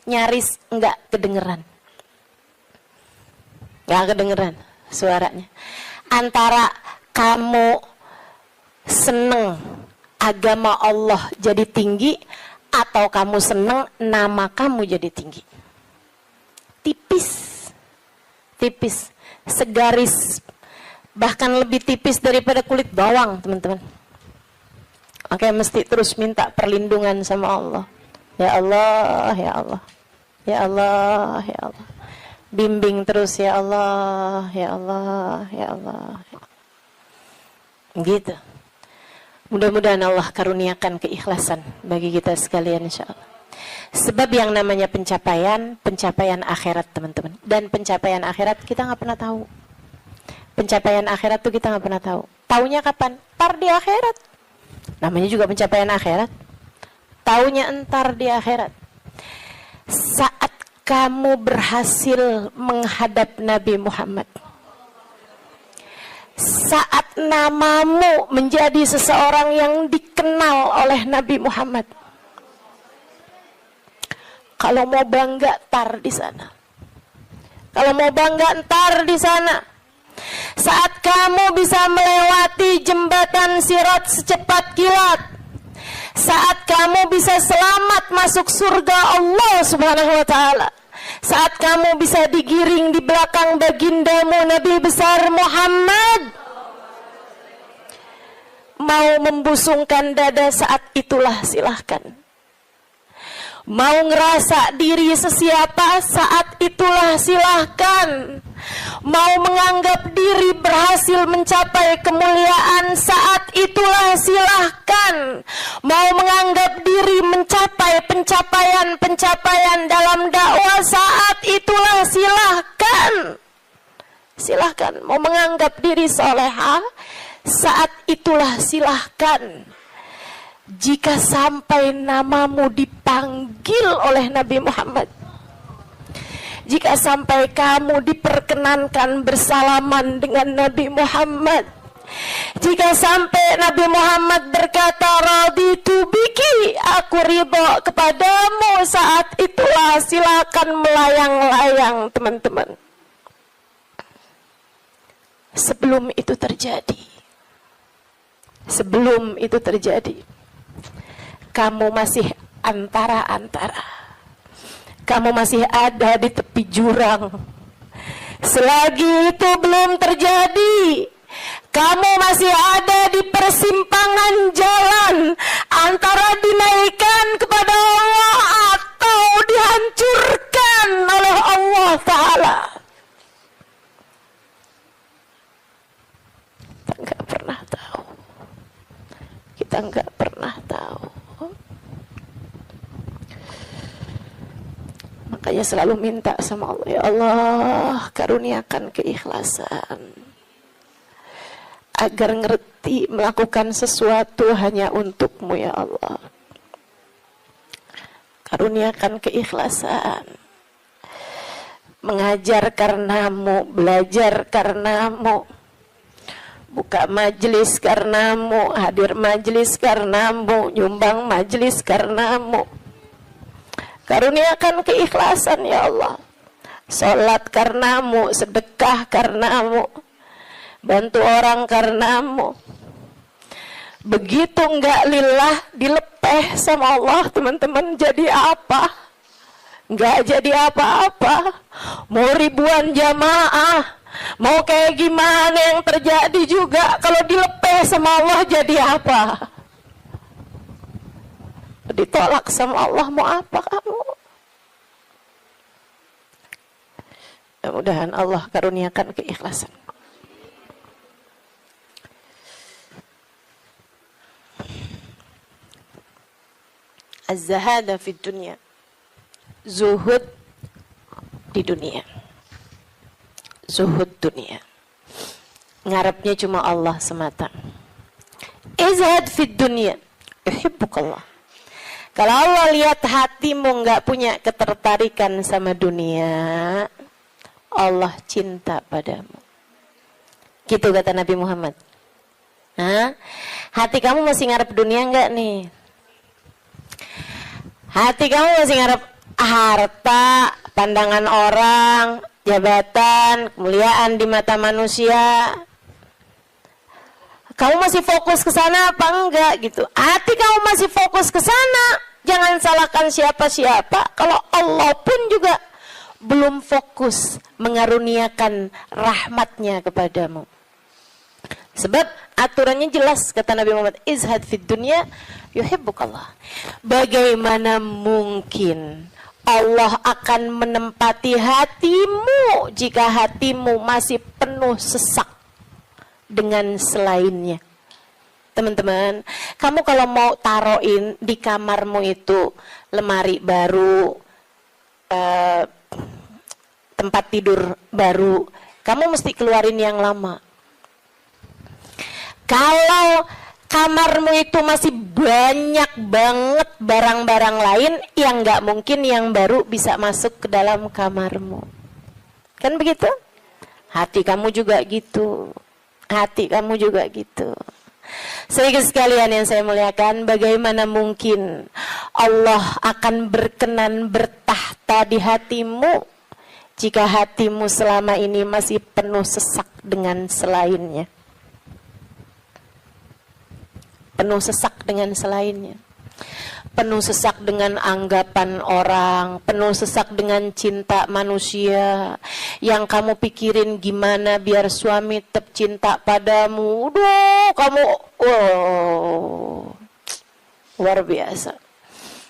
Nyaris enggak kedengeran. Enggak kedengeran suaranya. Antara kamu seneng agama Allah jadi tinggi atau kamu seneng nama kamu jadi tinggi. Tipis, segaris, bahkan lebih tipis daripada kulit bawang, teman-teman. Makanya mesti terus minta perlindungan sama Allah. Ya Allah, ya Allah. Ya Allah, ya Allah. Bimbing terus ya Allah, ya Allah, ya Allah. Gitu. Mudah-mudahan Allah karuniakan keikhlasan bagi kita sekalian insyaallah. Sebab yang namanya pencapaian akhirat teman-teman. Dan pencapaian akhirat kita nggak pernah tahu. Pencapaian akhirat tuh kita nggak pernah tahu. Taunya kapan? Ntar di akhirat. Namanya juga pencapaian akhirat. Taunya entar di akhirat. Saat kamu berhasil menghadap Nabi Muhammad. Saat namamu menjadi seseorang yang dikenal oleh Nabi Muhammad. Kalau mau bangga, tar di sana. Kalau mau bangga, ntar di sana. Saat kamu bisa melewati jembatan Sirat secepat kilat. Saat kamu bisa selamat masuk surga Allah Subhanahu wa ta'ala. Saat kamu bisa digiring di belakang bagindamu Nabi besar Muhammad. Mau membusungkan dada saat itulah silahkan. Mau ngerasa diri sesiapa saat itulah silahkan. Mau menganggap diri berhasil mencapai kemuliaan saat itulah silahkan. Mau menganggap diri mencapai pencapaian dalam dakwah saat itulah silahkan. Silahkan. Mau menganggap diri soleha saat itulah silahkan. Jika sampai namamu dipanggil oleh Nabi Muhammad, jika sampai kamu diperkenankan bersalaman dengan Nabi Muhammad, jika sampai Nabi Muhammad berkata raditu biki, aku ridho kepadamu, saat itulah silakan melayang-layang teman-teman. Sebelum itu terjadi, kamu masih antara-antara. Kamu masih ada di tepi jurang. Selagi itu belum terjadi, kamu masih ada di persimpangan jalan antara dinaikkan kepada Allah atau dihancurkan oleh Allah Ta'ala. Kita nggak pernah tahu. Makanya selalu minta sama Allah, ya Allah karuniakan keikhlasan agar ngerti melakukan sesuatu hanya untukmu ya Allah. Karuniakan keikhlasan, mengajar karenamu, belajar karenamu, buka majelis karenamu, hadir majelis karenamu, nyumbang majelis karenamu. Karuniakan keikhlasan ya Allah. Salat karenamu, sedekah karenamu, bantu orang karenamu. Begitu enggak lillah, dilepeh sama Allah teman-teman, jadi apa? Enggak jadi apa-apa. Mau ribuan jamaah, mau kayak gimana yang terjadi juga, kalau dilepeh sama Allah jadi apa? Ditolak sama Allah, mau apa kamu? Mudah-mudahan Allah karuniakan keikhlasan. Az-zahada fid dunya, zuhud di dunia, zuhud dunia, ngarepnya cuma Allah semata. Izhad fid dunya, yuhibbukallah. Kalau Allah lihat hatimu nggak punya ketertarikan sama dunia, Allah cinta padamu. Gitu kata Nabi Muhammad. Hah? Hati kamu masih ngarep dunia nggak nih? Hati kamu masih ngarep harta, pandangan orang, jabatan, kemuliaan di mata manusia? Kamu masih fokus ke sana apa enggak gitu? Hati kamu masih fokus ke sana, jangan salahkan siapa-siapa. Kalau Allah pun juga belum fokus mengaruniakan rahmatnya kepadamu. Sebab aturannya jelas, kata Nabi Muhammad, izhad fid dunya yuhibbukallah. Bagaimana mungkin Allah akan menempati hatimu jika hatimu masih penuh sesak dengan selainnya? Teman-teman, kamu kalau mau taruhin di kamarmu itu lemari baru, tempat tidur baru, kamu mesti keluarin yang lama. Kalau kamarmu itu masih banyak banget barang-barang lain, yang nggak mungkin yang baru bisa masuk ke dalam kamarmu. Kan begitu? Hati kamu juga gitu. Hati kamu juga gitu. Sehingga sekalian yang saya muliakan, bagaimana mungkin Allah akan berkenan bertahta di hatimu jika hatimu selama ini masih penuh sesak dengan selainnya? Penuh sesak dengan selainnya, penuh sesak dengan anggapan orang, penuh sesak dengan cinta manusia. Yang kamu pikirin gimana biar suami tetap cinta padamu. Udah, kamu luar biasa.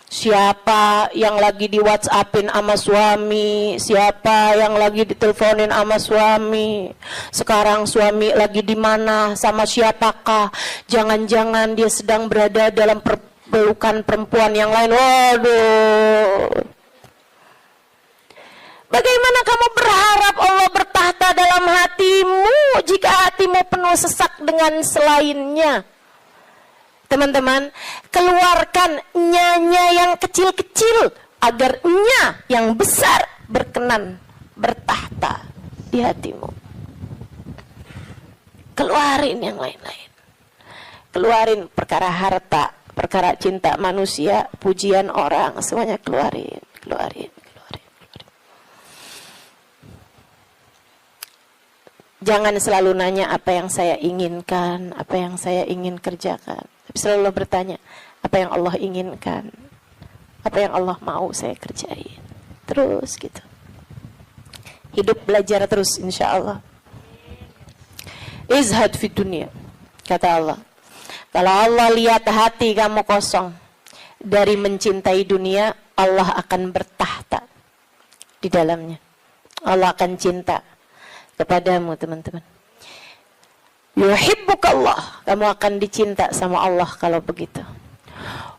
Siapa yang lagi di WhatsAppin sama suami, siapa yang lagi diteleponin sama suami, sekarang suami lagi di mana, sama siapakah, jangan-jangan dia sedang berada dalam pelukan perempuan yang lain. Waduh, bagaimana kamu berharap Allah bertahta dalam hatimu jika hatimu penuh sesak dengan selainnya? Teman-teman, keluarkan nya yang kecil-kecil agar nya yang besar berkenan bertahta di hatimu. Keluarin yang lain-lain. Keluarin perkara harta, perkara cinta manusia, pujian orang, semuanya keluarin. Jangan selalu nanya apa yang saya inginkan, apa yang saya ingin kerjakan. Tapi selalu bertanya, apa yang Allah inginkan, apa yang Allah mau saya kerjain. Terus gitu. Hidup belajar terus insya Allah. Izhad fi dunia, kata Allah. Kalau Allah lihat hati kamu kosong dari mencintai dunia, Allah akan bertahta di dalamnya. Allah akan cinta kepadamu, teman-teman. Yuhibbukallah, kamu akan dicinta sama Allah kalau begitu.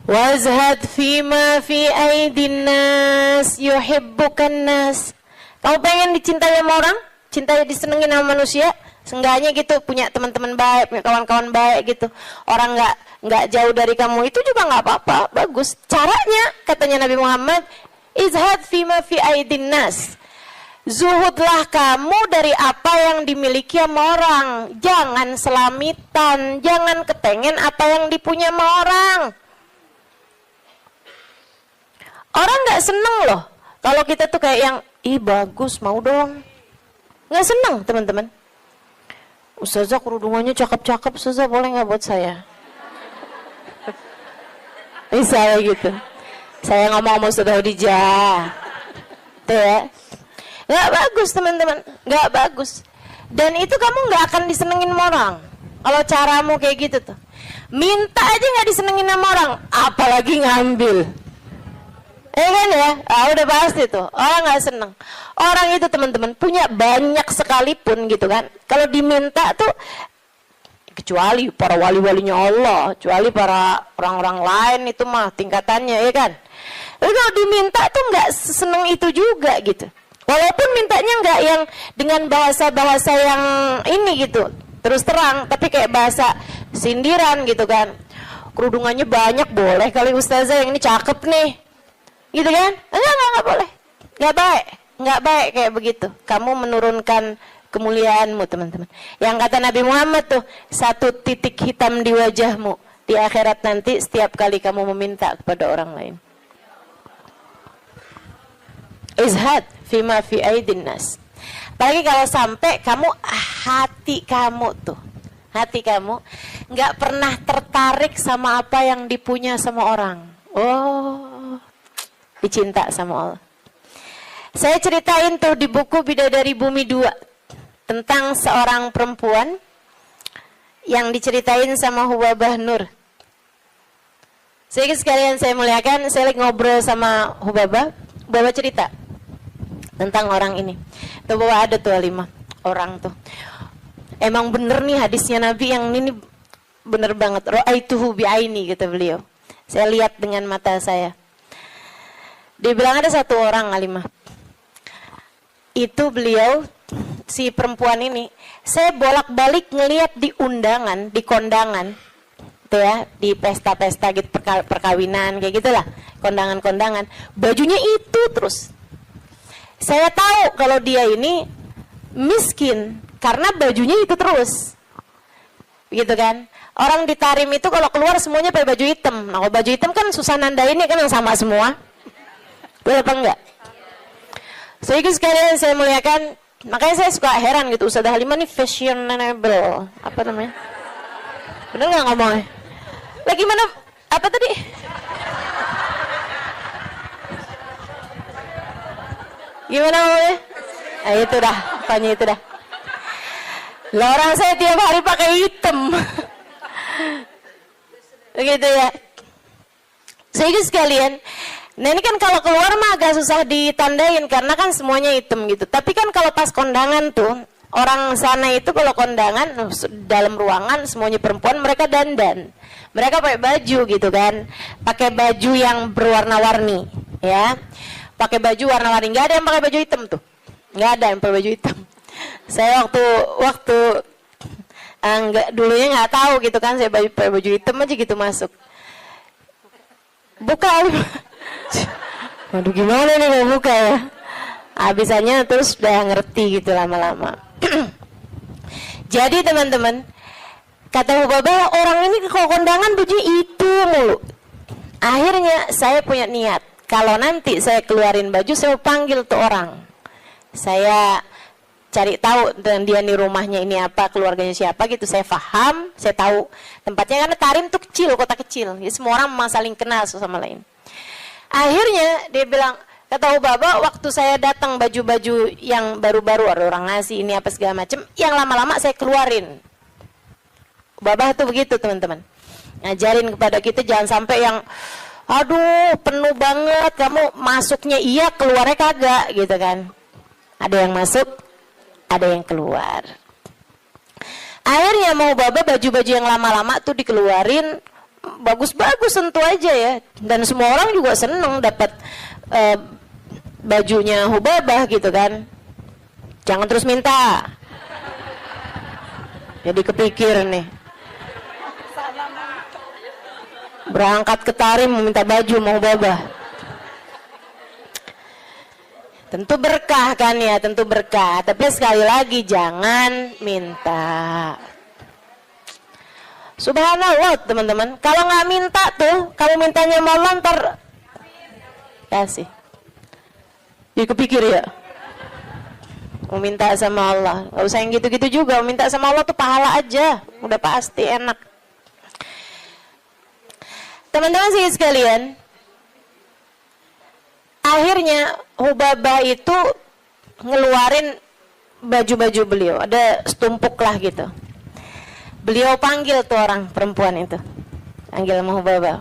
Wazhad fima fi aidin nas yuhibbukan nas. Kamu pengen dicintai sama orang, cintai disenengin sama manusia, seenggaknya gitu, punya teman-teman baik, punya kawan-kawan baik gitu. Orang nggak jauh dari kamu, itu juga nggak apa-apa, bagus. Caranya, katanya Nabi Muhammad, izhad fima fi aidin nas. Zuhudlah kamu dari apa yang dimiliki sama orang. Jangan selamitan, jangan kepengen apa yang dipunya sama orang. Orang gak seneng loh kalau kita tuh kayak yang, ih bagus, mau dong. Gak seneng, teman-teman. Ustazah kerudungannya cakep-cakep, Ustazah boleh gak buat saya? Misalnya gitu. Saya ngomong sama Ustazah Khadijah. Tuh ya. Gak bagus, teman-teman, gak bagus. Dan itu kamu gak akan disenengin sama orang kalau caramu kayak gitu tuh. Minta aja gak disenengin sama orang, apalagi ngambil. Kan ya, udah pasti tuh orang gak seneng. Orang itu, teman-teman, punya banyak sekalipun gitu kan, kalau diminta tuh, kecuali para wali-walinya Allah, kecuali para orang-orang lain itu mah tingkatannya, ya kan. Tapi kalau diminta tuh gak seneng itu juga gitu. Walaupun mintanya nggak yang dengan bahasa-bahasa yang ini gitu, terus terang, tapi kayak bahasa sindiran gitu kan. Kerudungannya banyak, boleh kali Ustazah, yang ini cakep nih, gitu kan? Enggak boleh, nggak baik kayak begitu. Kamu menurunkan kemuliaanmu, teman-teman. Yang kata Nabi Muhammad tuh, 1 titik hitam di wajahmu di akhirat nanti setiap kali kamu meminta kepada orang lain. Izhad fima fi aidin nas. Apalagi kalau sampai kamu, hati kamu nggak pernah tertarik sama apa yang dipunya sama orang. Oh, dicinta sama Allah. Saya ceritain tuh di buku Bidadari Bumi 2 tentang seorang perempuan yang diceritain sama Hubabah Nur. Sedikit sekalian saya muliakan, saya lagi ngobrol sama Hubabah cerita tentang orang ini. Tuh bahwa ada tuh 5 orang tuh. Emang bener nih hadisnya Nabi yang ini bener banget. Ra'aituhu bi'aini kata beliau. Saya lihat dengan mata saya. Dia bilang ada 1 orang Alimah. Itu beliau si perempuan ini, saya bolak-balik ngelihat di undangan, di kondangan. Tuh ya, di pesta-pesta gitu perkawinan kayak gitulah, kondangan-kondangan, bajunya itu terus. Saya tahu kalau dia ini miskin karena bajunya itu terus. Gitu kan? Orang di Tarim itu kalau keluar semuanya pakai baju hitam. Nah, kalau baju hitam kan susah nandainnya kan yang sama semua. Betul apa enggak? Sedikit sekalian saya muliakan, makanya saya suka heran gitu, Ustazah Halimah nih fashionable. Apa namanya? Bener nggak ngomongnya? Lagi mana? Apa tadi? Gimana ngomongnya? Nah, itu dah, pokoknya itu dah. Lah orang saya tiap hari pakai hitam. Begitu ya. Sedikit sekalian. Nah ini kan kalau keluar mah agak susah ditandain karena kan semuanya hitam gitu. Tapi kan kalau pas kondangan tuh, orang sana itu kalau kondangan dalam ruangan semuanya perempuan, mereka dandan. Mereka pakai baju gitu kan. Pakai baju yang berwarna-warni, ya. Pakai baju warna-warni, enggak ada yang pakai baju hitam tuh. Enggak ada yang pakai baju hitam. Saya waktu dulunya nggak tahu gitu kan, saya pakai baju hitam aja gitu masuk. Buka. Waduh gimana nih mau buka ya. Habisannya terus udah ngerti gitu lama-lama. Jadi teman-teman, kata Hubabah, orang ini kalau kondangan baju itu mulu. Akhirnya saya punya niat, kalau nanti saya keluarin baju, saya mau panggil tuh orang. Saya cari tahu dan dia nih rumahnya ini apa, keluarganya siapa gitu. Saya paham, saya tahu tempatnya karena Tarim tuh kecil, kota kecil. Jadi semua orang memang saling kenal satu sama lain. Akhirnya dia bilang, kata Hubabah, waktu saya datang baju-baju yang baru-baru, ada orang ngasih ini apa segala macam, yang lama-lama saya keluarin. Hubabah tuh begitu teman-teman. Ngajarin kepada kita jangan sampai yang aduh penuh banget, kamu masuknya iya keluarnya kagak gitu kan. Ada yang masuk, ada yang keluar. Akhirnya mau Hubabah baju-baju yang lama-lama tuh dikeluarin, bagus-bagus tentu aja ya. Dan semua orang juga seneng dapat bajunya Hubabah gitu kan. Jangan terus minta. Jadi kepikir nih. Berangkat ke Tarim meminta baju mau Hubabah. Tentu berkah kan ya, tentu berkah. Tapi sekali lagi jangan minta. Subhanallah teman-teman. Kalau nggak minta tuh, kalau mintanya Allah ntar kasih. Jadi kepikir ya. Mau minta sama Allah, nggak usah yang gitu-gitu juga. Mau minta sama Allah tuh pahala aja, udah pasti enak. Teman-teman sih sekalian, akhirnya Hubabah itu ngeluarin baju-baju beliau, ada setumpuk lah gitu. Beliau panggil tuh orang perempuan itu, panggil sama Hubabah.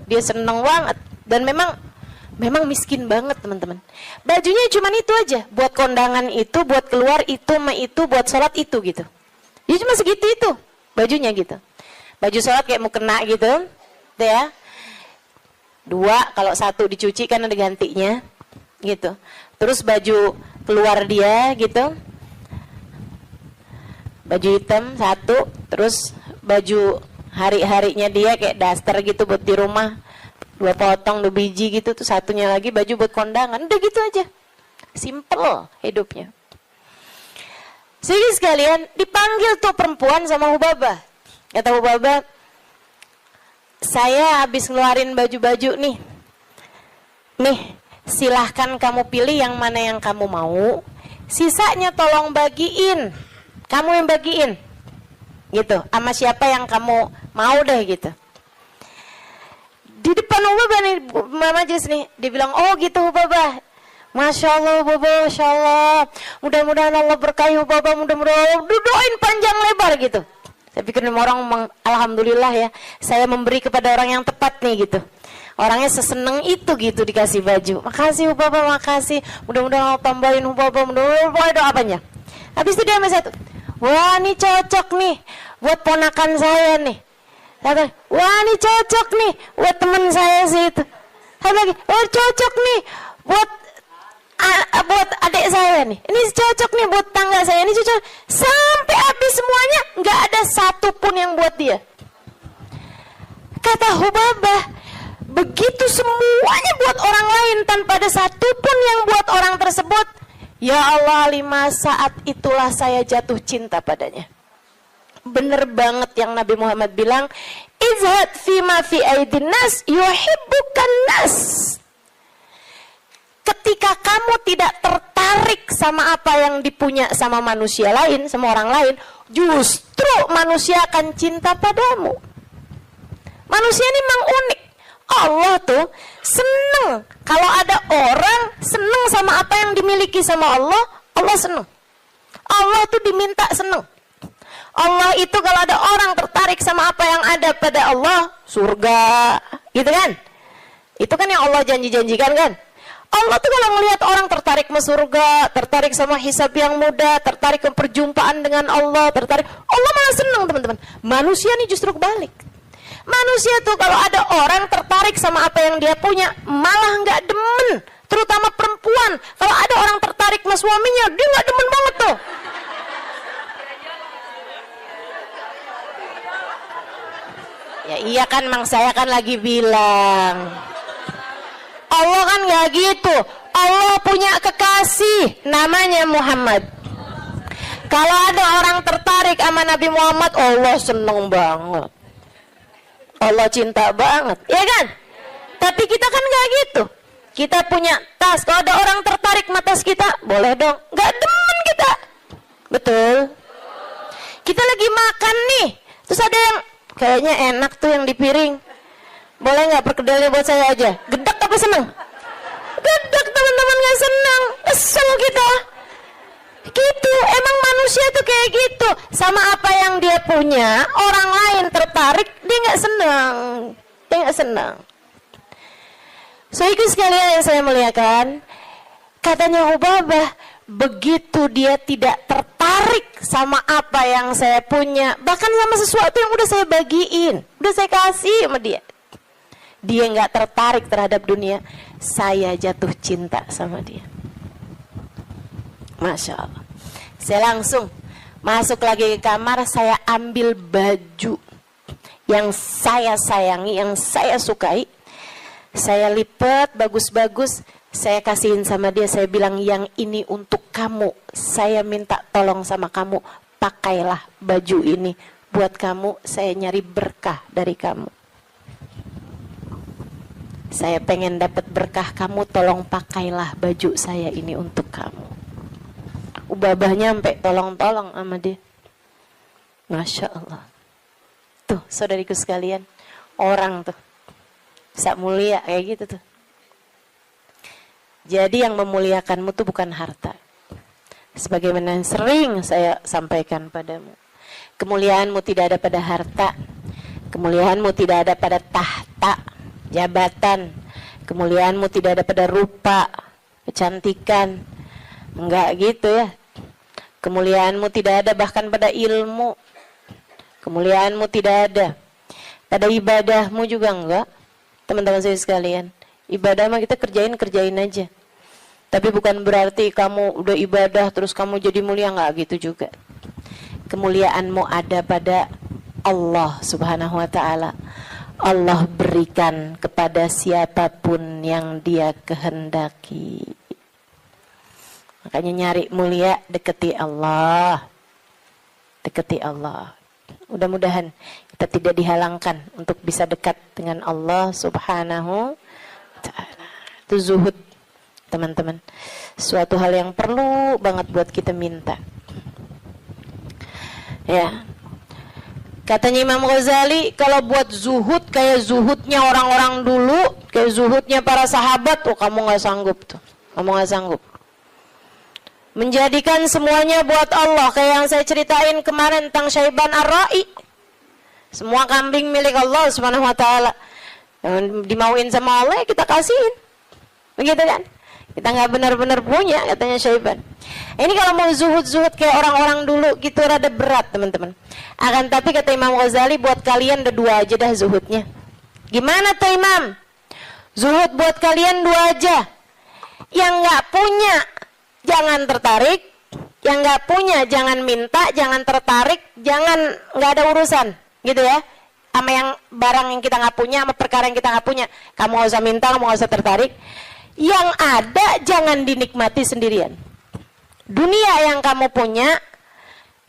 Dia seneng banget dan memang miskin banget teman-teman. Bajunya cuma itu aja, buat kondangan itu, buat keluar itu, buat sholat itu gitu. Dia cuma segitu itu bajunya gitu. Baju sholat kayak mau kena gitu, tuh ya. 2 kalau 1 dicuci kan ada gantinya gitu. Terus baju keluar dia gitu, baju hitam 1, terus baju hari-harinya dia kayak daster gitu buat di rumah, 2 potong 2 biji gitu, tuh satunya lagi baju buat kondangan. Udah gitu aja, simple hidupnya. Jadi sekalian dipanggil tuh perempuan sama Hubabah. Kata Hubabah, saya habis ngeluarin baju-baju nih, silahkan kamu pilih yang mana yang kamu mau, sisanya tolong bagiin, kamu yang bagiin gitu, sama siapa yang kamu mau deh gitu. Di depan Hubabah nih, majelis nih, dia bilang, oh gitu Hubabah, Masya Allah Hubabah, Masya Allah, mudah-mudahan Allah berkahi Hubabah, mudah-mudahan Allah doain panjang lebar gitu. Saya pikir orang alhamdulillah ya, saya memberi kepada orang yang tepat nih gitu. Orangnya seseneng itu gitu dikasih baju. Makasih Bapak, makasih. Mudah-mudahan Allah tambahin Bapak, mudah-mudahan doa apanya. Habis itu dia sama satu. Wah, ini cocok nih buat ponakan saya nih. Kata, wah, ini cocok nih buat teman saya sih itu. Kata lagi, oh cocok nih buat adik saya nih. Ini cocok nih buat tangga saya. Ini cocok. Sampai habis semuanya nggak ada satu pun yang buat dia. Kata Hubabah, begitu semuanya buat orang lain tanpa ada satu pun yang buat orang tersebut. Ya Allah, 5 saat itulah saya jatuh cinta padanya. Bener banget yang Nabi Muhammad bilang, izhad fima fi aidin nas yuhibbukan nas. Ketika kamu tidak tertarik sama apa yang dipunya sama manusia lain, sama orang lain, justru manusia akan cinta padamu. Manusia ini memang unik. Allah tuh seneng kalau ada orang seneng sama apa yang dimiliki sama Allah, Allah seneng. Allah tuh diminta seneng. Allah itu kalau ada orang tertarik sama apa yang ada pada Allah, surga, gitu kan? Itu kan yang Allah janji-janjikan kan? Allah tuh kalau melihat orang tertarik sama surga, tertarik sama hisab yang mudah, tertarik ke perjumpaan dengan Allah, Allah malah seneng teman-teman. Manusia nih justru kebalik. Manusia tuh kalau ada orang tertarik sama apa yang dia punya, malah nggak demen. Terutama perempuan, kalau ada orang tertarik sama suaminya, dia nggak demen banget tuh. Ya iya kan, mang saya kan lagi bilang. Allah kan nggak gitu. Allah punya kekasih, namanya Muhammad. Kalau ada orang tertarik sama Nabi Muhammad, Allah seneng banget. Allah cinta banget, ya kan? Tapi kita kan nggak gitu. Kita punya tas, kalau ada orang tertarik sama tas kita, boleh dong. Nggak demen kita, betul? Kita lagi makan nih, terus ada yang kayaknya enak tuh yang di piring. Boleh nggak perkedelnya buat saya aja? Gedak apa seneng? Gedak teman-teman, nggak seneng, kesel kita. Gitu, emang manusia tuh kayak gitu. Sama apa yang dia punya, orang lain tertarik, dia nggak senang. Dia nggak senang. So itu sekalian yang saya muliakan, katanya Hubabah, begitu dia tidak tertarik sama apa yang saya punya, bahkan sama sesuatu yang udah saya bagiin, udah saya kasih sama dia, dia nggak tertarik terhadap dunia, saya jatuh cinta sama dia. Masya Allah. Saya langsung masuk lagi ke kamar, saya ambil baju yang saya sayangi, yang saya sukai, saya lipat bagus-bagus, saya kasihin sama dia, saya bilang yang ini untuk kamu, saya minta tolong sama kamu, pakailah baju ini buat kamu, saya nyari berkah dari kamu. Saya pengen dapat berkah kamu, tolong pakailah baju saya ini untuk kamu. Ubabahnya sampai tolong-tolong sama dia. Masya Allah. Tuh saudariku sekalian, orang tuh bisa mulia kayak gitu tuh. Jadi yang memuliakanmu tuh bukan harta. Sebagaimana yang sering saya sampaikan padamu, kemuliaanmu tidak ada pada harta, kemuliaanmu tidak ada pada tahta, jabatan, kemuliaanmu tidak ada pada rupa, kecantikan. Enggak gitu ya. Kemuliaanmu tidak ada bahkan pada ilmu. Kemuliaanmu tidak ada pada ibadahmu juga enggak. Teman-teman saya sekalian, ibadah mah kita kerjain aja. Tapi bukan berarti kamu udah ibadah terus kamu jadi mulia, enggak gitu juga. Kemuliaanmu ada pada Allah Subhanahu wa taala. Allah berikan kepada siapapun yang Dia kehendaki. Makanya nyari mulia, deketi Allah. Deketi Allah. Mudah-mudahan kita tidak dihalangkan untuk bisa dekat dengan Allah Subhanahu wa ta'ala. Itu zuhud, teman-teman. Suatu hal yang perlu banget buat kita minta. Ya. Katanya Imam Ghazali, kalau buat zuhud kayak zuhudnya orang-orang dulu, kayak zuhudnya para sahabat, tuh kamu nggak sanggup tuh. Kamu nggak sanggup. Menjadikan semuanya buat Allah, kayak yang saya ceritain kemarin tentang Syaiban Ar-Ra'i. Semua kambing milik Allah Subhanahu wa taala. Yang dimauin sama Allah ya kita kasihin. Begitu kan? Kita nggak benar-benar punya, katanya Syaiban. Ini kalau mau zuhud-zuhud kayak orang-orang dulu gitu rada berat, teman-teman. Akan tapi kata Imam Ghazali, buat kalian ada 2 aja dah zuhudnya. Gimana tuh Imam? Zuhud buat kalian 2 aja. Yang nggak punya jangan tertarik, yang nggak punya jangan minta, jangan tertarik, jangan nggak ada urusan, gitu ya. Sama yang barang yang kita nggak punya, sama perkara yang kita nggak punya, kamu nggak usah minta, kamu nggak usah tertarik. Yang ada jangan dinikmati sendirian. Dunia yang kamu punya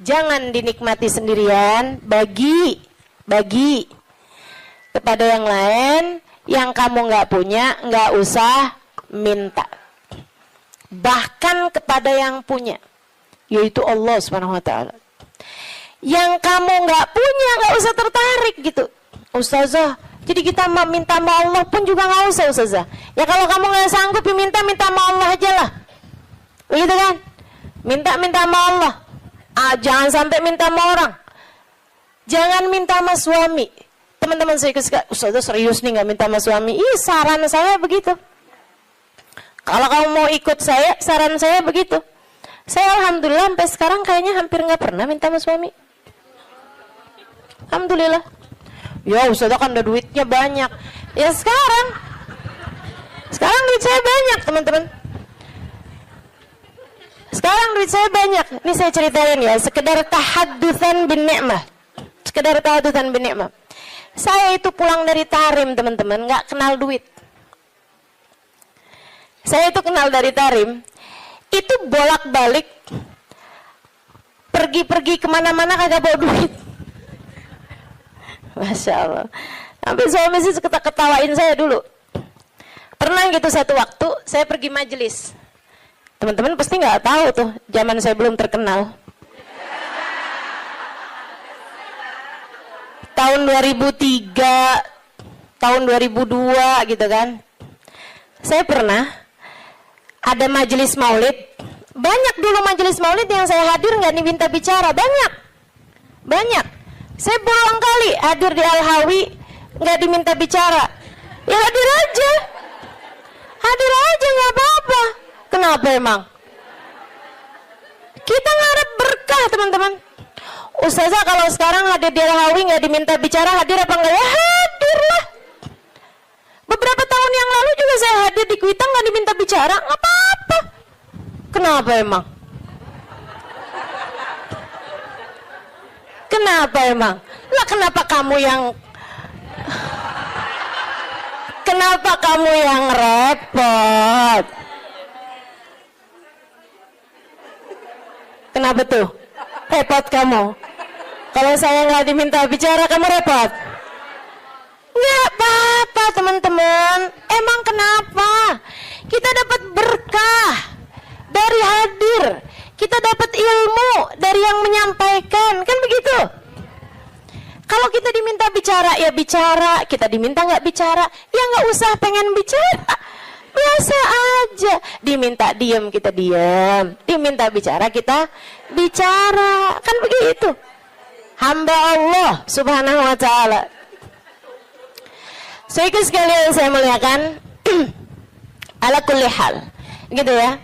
jangan dinikmati sendirian, bagi kepada yang lain. Yang kamu nggak punya nggak usah minta, bahkan kepada yang punya, yaitu Allah Subhanahu wa taala. Yang kamu nggak punya nggak usah tertarik gitu. Ustazah, jadi kita minta sama Allah pun juga nggak usah, Ustazah. Ya kalau kamu nggak sanggup minta sama Allah aja lah, begitu kan? Minta sama Allah. Jangan sampai minta sama orang. Jangan minta sama suami. Teman-teman saya suka, Ustazah serius nih nggak minta sama suami. Saran saya begitu. Kalau kamu mau ikut saya, saran saya begitu. Saya alhamdulillah sampai sekarang kayaknya hampir nggak pernah minta sama suami. Alhamdulillah. Ya Ustazah kan ada duitnya banyak. Ya sekarang duit saya banyak, teman-teman. Sekarang duit saya banyak. Ini saya ceritain ya, sekedar tahaddusan bin ni'mah. Sekedar tahaddusan bin ni'mah. Saya itu pulang dari Tarim, teman-teman, nggak kenal duit. Saya itu kenal dari Tarim, itu bolak-balik, pergi-pergi kemana-mana kagak bawa duit. Masya Allah. Sampai suami sih ketawain saya dulu. Pernah gitu satu waktu, saya pergi majelis. Teman-teman pasti nggak tahu tuh, zaman saya belum terkenal. Tahun 2003, tahun 2002 gitu kan. Saya pernah ada majelis maulid. Banyak dulu majelis maulid yang saya hadir nggak diminta bicara, banyak. Saya berulang kali hadir di Al-Hawi nggak diminta bicara. Ya hadir aja nggak apa-apa. Kenapa emang? Kita ngarep berkah, teman-teman. Ustazah kalau sekarang hadir di Al-Hawi nggak diminta bicara, hadir apa enggak? Ya hadir lah. Beberapa tahun yang lalu juga saya hadir di Kuitang nggak diminta bicara, nggak apa-apa. Kenapa emang? Kenapa emang? Lah kenapa kamu yang repot? Kenapa tuh? Repot kamu? Kalau saya nggak diminta bicara, kamu repot? Nggak apa-apa, teman-teman. Emang kenapa? Kita dapat berkah dari hadir. Kita dapat ilmu dari yang menyampaikan. Kan begitu? Kalau kita diminta bicara, ya bicara. Kita diminta nggak bicara, ya nggak usah pengen bicara. Biasa aja. Diminta diam, kita diam. Diminta bicara, kita bicara. Kan begitu. Hamba Allah Subhanahu wa ta'ala. So itu sekalian saya muliakan. Ala kulli hal. Gitu ya.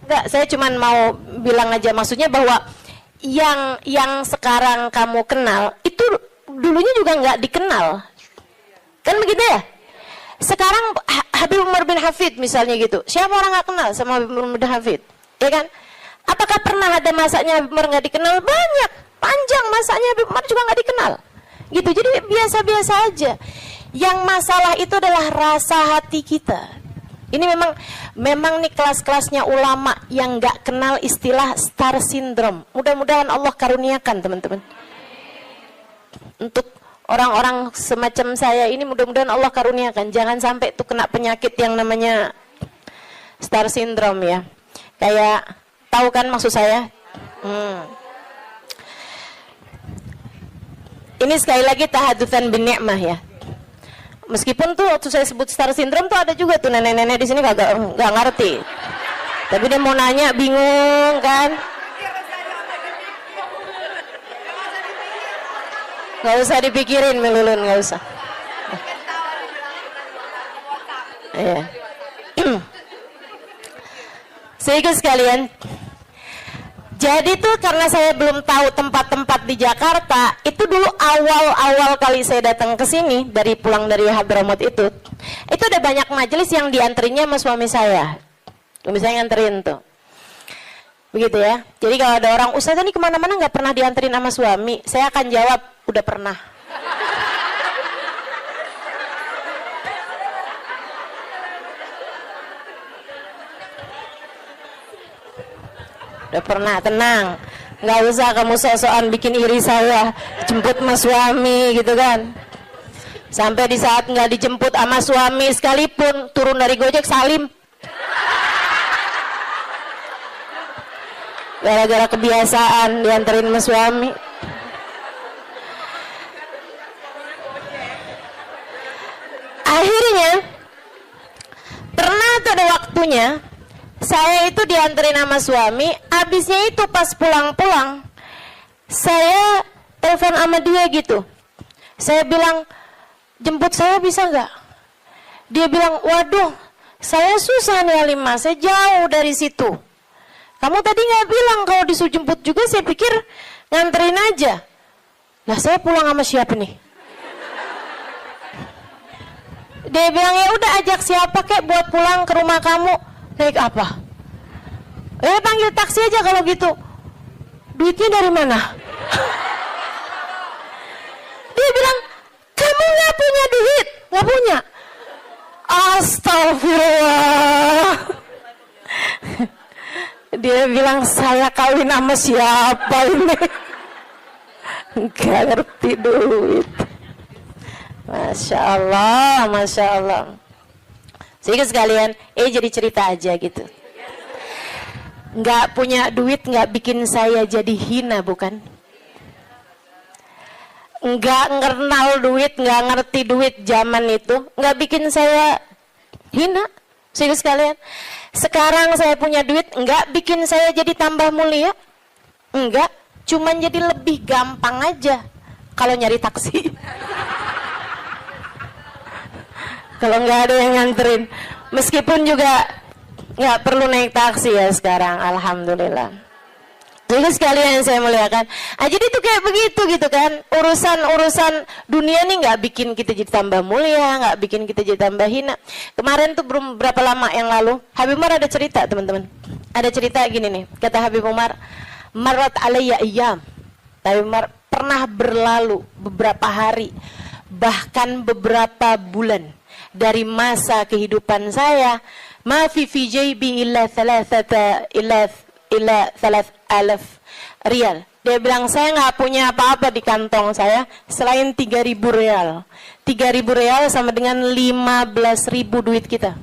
Enggak, saya cuma mau bilang aja, maksudnya bahwa yang sekarang kamu kenal itu dulunya juga nggak dikenal. Kan begitu ya? Sekarang Habib Umar bin Hafid misalnya gitu. Siapa orang nggak kenal sama Habib Umar bin Hafid? Ya kan? Apakah pernah ada masanya Habib Umar nggak dikenal? Banyak. Panjang masanya Habib Umar juga nggak dikenal. Gitu. Jadi biasa-biasa aja. Yang masalah itu adalah rasa hati kita. Ini memang nih kelas-kelasnya ulama yang nggak kenal istilah star syndrome. Mudah-mudahan Allah karuniakan, teman-teman. Untuk orang-orang semacam saya ini mudah-mudahan Allah karuniakan. Jangan sampai tuh kena penyakit yang namanya star syndrome ya. Kayak, tahu kan maksud saya? Ini sekali lagi tahadutsan bin ni'mah ya. Meskipun tuh waktu saya sebut star syndrome tuh ada juga tuh nenek-nenek di sini nggak ngerti. Tapi dia mau nanya bingung kan? Nggak usah dipikirin Melulun, nggak usah. Iya. Sehingga sekalian, jadi tuh karena saya belum tahu tempat-tempat di Jakarta, itu dulu awal-awal kali saya datang ke sini dari pulang dari Hadramaut itu ada banyak majelis yang dianterinya sama suami saya. Suami saya nganterin tuh. Begitu ya. Jadi kalau ada orang, Ustazah ini kemana-mana nggak pernah dianterin sama suami, saya akan jawab, udah pernah. Udah pernah, tenang. Nggak usah kamu sok-sokan bikin iri saya, jemput sama suami gitu kan. Sampai di saat nggak dijemput sama suami sekalipun, turun dari Gojek salim. Gara-gara kebiasaan dianterin sama suami. Akhirnya pernah tuh ada waktunya saya itu dianterin sama suami. Abisnya itu pas pulang-pulang saya telepon sama dia gitu. Saya bilang, jemput saya bisa nggak? Dia bilang, waduh saya susah nih Halimah, saya jauh dari situ. Kamu tadi nggak bilang kalau disuruh jemput juga, saya pikir nganterin aja. Nah saya pulang sama siapa nih? Dia bilang, ya udah ajak siapa kek buat pulang ke rumah kamu. Naik apa? Panggil taksi aja kalau gitu. Duitnya dari mana? Dia bilang, kamu nggak punya duit? Nggak punya? Astagfirullah. Dia bilang, saya kawin sama siapa ini? Nggak ngerti duit. Masya Allah, Masya Allah. Sehingga sekalian, jadi cerita aja gitu. Nggak punya duit nggak bikin saya jadi hina, bukan? Nggak ngenal duit, nggak ngerti duit zaman itu, nggak bikin saya hina. Sehingga sekalian, sekarang saya punya duit, nggak bikin saya jadi tambah mulia. Enggak, cuman jadi lebih gampang aja kalau nyari taksi. Kalau nggak ada yang nganterin, meskipun juga nggak perlu naik taksi ya sekarang, alhamdulillah. Jadi sekalian yang saya muliakan, jadi itu kayak begitu gitu kan, urusan dunia nih nggak bikin kita jadi tambah mulia, nggak bikin kita jadi tambah hina. Kemarin tuh belum berapa lama yang lalu, Habib Umar ada cerita teman-teman, ada cerita gini nih, kata Habib Umar, marat alayya iyam. Habib Umar, pernah berlalu beberapa hari, bahkan beberapa bulan dari masa kehidupan saya, ma fi jaybi illa 3,000 riyal. Dia bilang, saya nggak punya apa-apa di kantong saya selain 3.000 riyal. 3.000 riyal sama dengan 15.000 duit kita.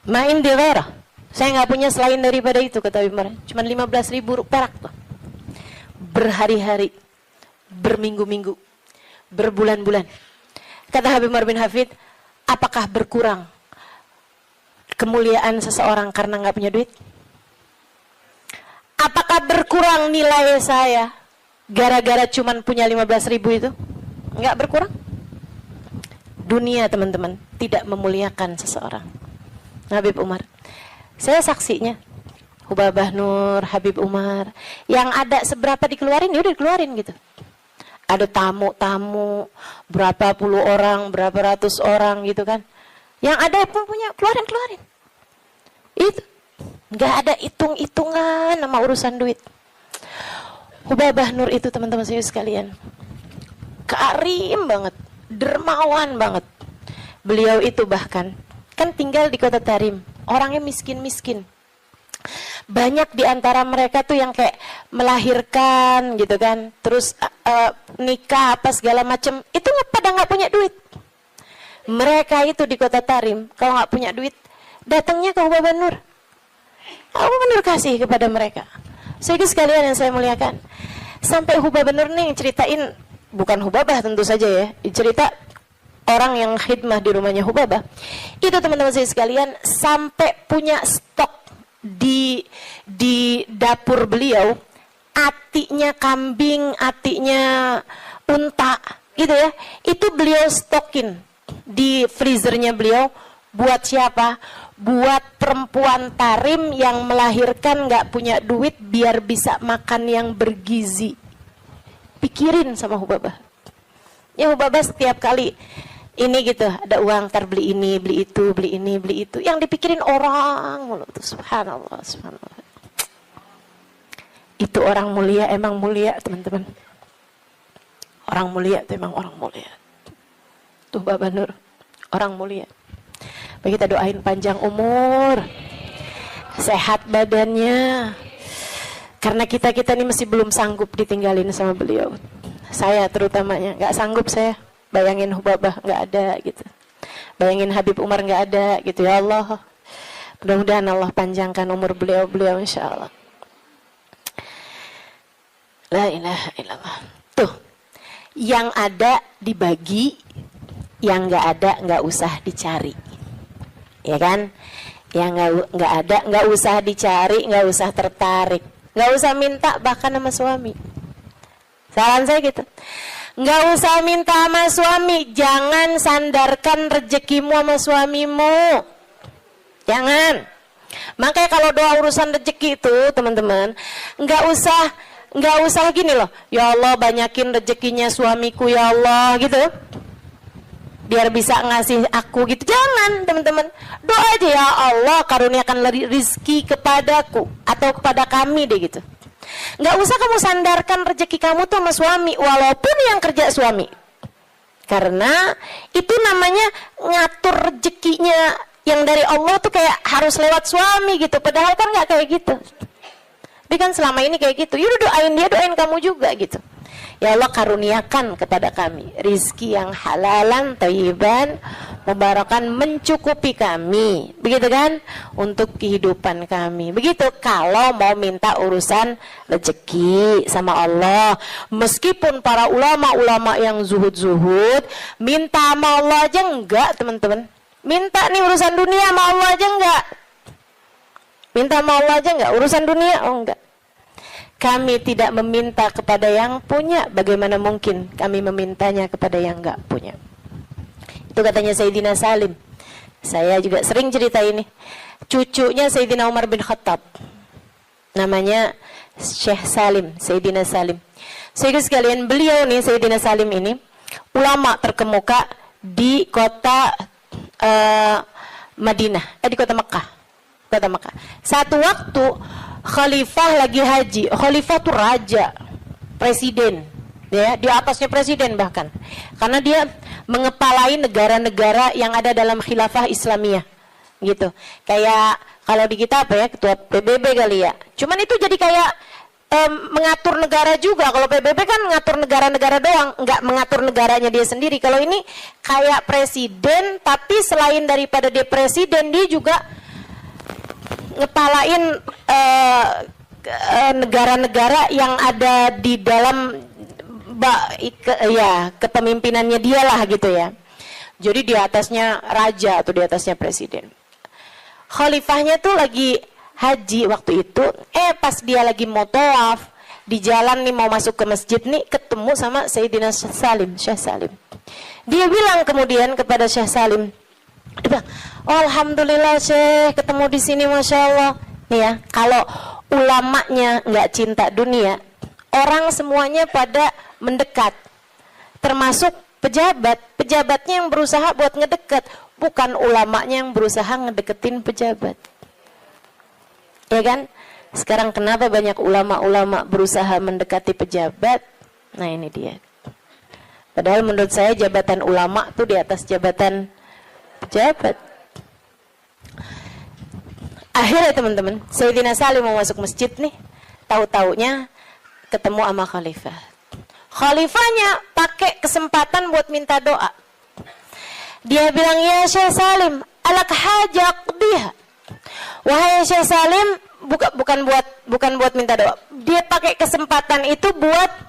Main di ghairah. Saya nggak punya selain daripada itu, kata Habib Umar. Cuma 15.000 perak tuh. Berhari-hari, berminggu-minggu, berbulan-bulan. Kata Habib Umar bin Hafid, apakah berkurang kemuliaan seseorang karena nggak punya duit? Apakah berkurang nilai saya gara-gara cuman punya 15.000 itu? Nggak berkurang. Dunia teman-teman tidak memuliakan seseorang. Habib Umar, saya saksinya. Hubabah Nur, Habib Umar, yang ada seberapa dikeluarin, ya udah dikeluarin gitu. Ada tamu-tamu, berapa puluh orang, berapa ratus orang gitu kan. Yang ada pun punya, keluarin. Itu. Nggak ada hitung-hitungan sama urusan duit. Hubabah Nur itu teman-teman saya sekalian, karim banget, dermawan banget. Beliau itu bahkan, kan tinggal di kota Tarim, orangnya miskin-miskin. Banyak di antara mereka tuh yang kayak melahirkan gitu kan, terus nikah apa segala macam, itu pada nggak punya duit. Mereka itu di kota Tarim, kalau nggak punya duit, datangnya ke Hubabah Nur. Hubabah Nur kasih kepada mereka. Sehingga sekalian yang saya muliakan, sampai Hubabah Nur nih ceritain, bukan Hubabah tentu saja ya, cerita orang yang khidmah di rumahnya Hubabah. Itu teman-teman saya sekalian, sampai punya stok di dapur beliau atinya kambing, atinya unta, gitu ya. Itu beliau stokin di freezernya beliau. Buat siapa? Buat perempuan tarim yang melahirkan gak punya duit biar bisa makan yang bergizi. Pikirin sama Hubabah. Ya Hubabah setiap kali ini gitu, ada uang, ntar beli ini, beli itu, beli ini, beli itu. Yang dipikirin orang mulu tuh, subhanallah, subhanallah. Itu orang mulia, emang mulia teman-teman. Orang mulia itu emang orang mulia. Tuh Bapak Nur, orang mulia. Kita doain panjang umur, sehat badannya. Karena kita ini masih belum sanggup ditinggalin sama beliau. Saya terutamanya nggak sanggup saya. Bayangin Hubabah nggak ada gitu. Bayangin Habib Umar nggak ada gitu, ya Allah. Mudah-mudahan Allah panjangkan umur beliau insya Allah. La ilaha illallah. Tuh, yang ada dibagi, yang nggak ada nggak usah dicari. Ya kan? Yang nggak ada nggak usah dicari, nggak usah tertarik, nggak usah minta bahkan sama suami. Saran saya gitu, nggak usah minta sama suami, jangan sandarkan rezekimu sama suamimu, jangan. Makanya kalau doa urusan rezeki itu teman-teman, nggak usah gini loh, ya Allah banyakin rezekinya suamiku ya Allah gitu. Biar bisa ngasih aku gitu. Jangan teman-teman, doa aja, ya Allah karuniakan rizki kepadaku atau kepada kami deh gitu. Nggak usah kamu sandarkan rezeki kamu tuh sama suami, walaupun yang kerja suami, karena itu namanya ngatur rezekinya yang dari Allah tuh kayak harus lewat suami gitu, padahal kan nggak kayak gitu. Tapi kan selama ini kayak gitu. Yaudah doain dia, doain kamu juga gitu. Ya Allah karuniakan kepada kami rizki yang halalan, thayyiban, mubarakan, mencukupi kami, begitu kan, untuk kehidupan kami. Begitu kalau mau minta urusan rezeki sama Allah. Meskipun para ulama-ulama yang zuhud-zuhud minta sama Allah aja enggak teman-teman. Minta nih urusan dunia sama Allah aja enggak. Minta sama Allah aja enggak, urusan dunia oh enggak. Kami tidak meminta kepada yang punya, bagaimana mungkin kami memintanya kepada yang enggak punya. Itu katanya Sayyidina Salim. Saya juga sering cerita ini. Cucunya Sayyidina Umar bin Khattab, namanya Syekh Salim, Sayyidina Salim. Saudara sekalian, beliau nih Sayyidina Salim ini ulama terkemuka di kota Madinah, di kota Mekah. Kota Mekah. Satu waktu khalifah lagi haji. Khalifah tuh raja, presiden, ya, di atasnya presiden bahkan. Karena dia mengepalai negara-negara yang ada dalam khilafah Islamiyah. Gitu. Kayak kalau di kita apa ya, ketua PBB kali ya. Cuman itu jadi kayak mengatur negara juga. Kalau PBB kan mengatur negara-negara doang, nggak mengatur negaranya dia sendiri. Kalau ini kayak presiden, tapi selain daripada dia presiden, dia juga ngepalain negara-negara yang ada di dalam kepemimpinannya dia lah gitu ya. Jadi di atasnya raja atau di atasnya presiden. Khalifahnya tuh lagi haji waktu itu. Pas dia lagi mau tawaf di jalan nih mau masuk ke masjid nih, ketemu sama Sayyidina Salim, Syekh Salim. Dia bilang kemudian kepada Syekh Salim, dia bilang, oh, alhamdulillah Syekh ketemu di sini, masya Allah. Nih ya, kalau ulamanya nggak cinta dunia, orang semuanya pada mendekat, termasuk pejabatnya yang berusaha buat ngedekat, bukan ulamanya yang berusaha ngedeketin pejabat. Ya kan? Sekarang kenapa banyak ulama-ulama berusaha mendekati pejabat? Nah ini dia. Padahal menurut saya jabatan ulama tuh di atas jabatan pejabat. Akhirnya teman-teman, Sayyidina Salim mau masuk masjid nih, tahu-taunya ketemu sama khalifah. Khalifahnya pakai kesempatan buat minta doa. Dia bilang, ya Syekh Salim, alak hajak dia. Wahai Syekh Salim, bukan buat minta doa. Dia pakai kesempatan itu buat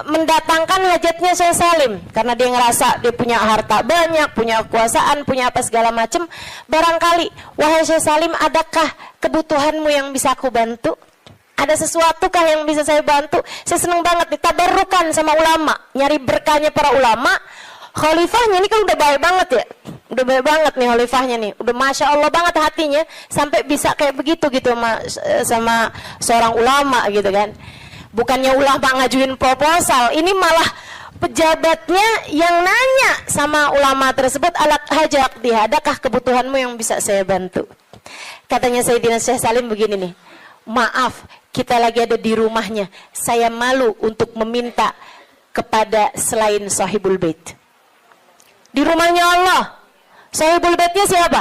mendatangkan hajatnya Syekh Salim, karena dia ngerasa dia punya harta banyak, punya kekuasaan, punya apa segala macam. Barangkali, wahai Syekh Salim, adakah kebutuhanmu yang bisa aku bantu? Ada sesuatu kah yang bisa saya bantu? Saya senang banget nih, tabarukan sama ulama, nyari berkahnya para ulama. Khalifahnya ini kan udah baik banget ya, udah baik banget nih khalifahnya nih, udah masya Allah banget hatinya sampai bisa kayak begitu gitu sama seorang ulama gitu kan. Bukannya ulama ngajuin proposal, ini malah pejabatnya yang nanya sama ulama tersebut, alat hajat dia, adakah kebutuhanmu yang bisa saya bantu? Katanya Sayyidina Syekh Salim begini nih, maaf, kita lagi ada di rumahnya, saya malu untuk meminta kepada selain sahibul bait. Di rumahnya Allah, sahibul baitnya siapa?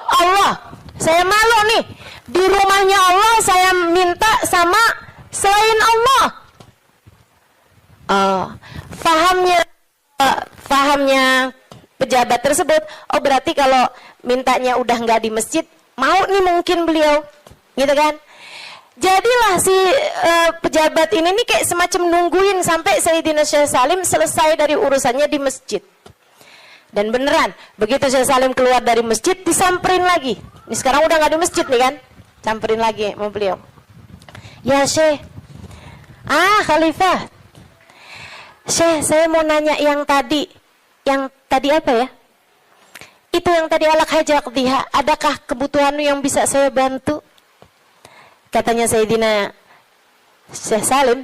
Allah. Saya malu nih, di rumahnya Allah saya minta sama selain Allah. Fahamnya pejabat tersebut, oh berarti kalau mintanya udah nggak di masjid, mau nih mungkin beliau, gitu kan? Jadilah si pejabat ini nih kayak semacam nungguin sampai Sayyidina Syekh Salim selesai dari urusannya di masjid. Dan beneran, begitu Syekh Salim keluar dari masjid, disamperin lagi. Ini sekarang udah nggak di masjid nih kan? Samperin lagi sama beliau. Ya Syekh, Khalifah, Syekh, saya mau nanya yang tadi apa ya? Itu yang tadi alak hajak diha, adakah kebutuhanmu yang bisa saya bantu? Katanya Sayyidina Syekh Salim,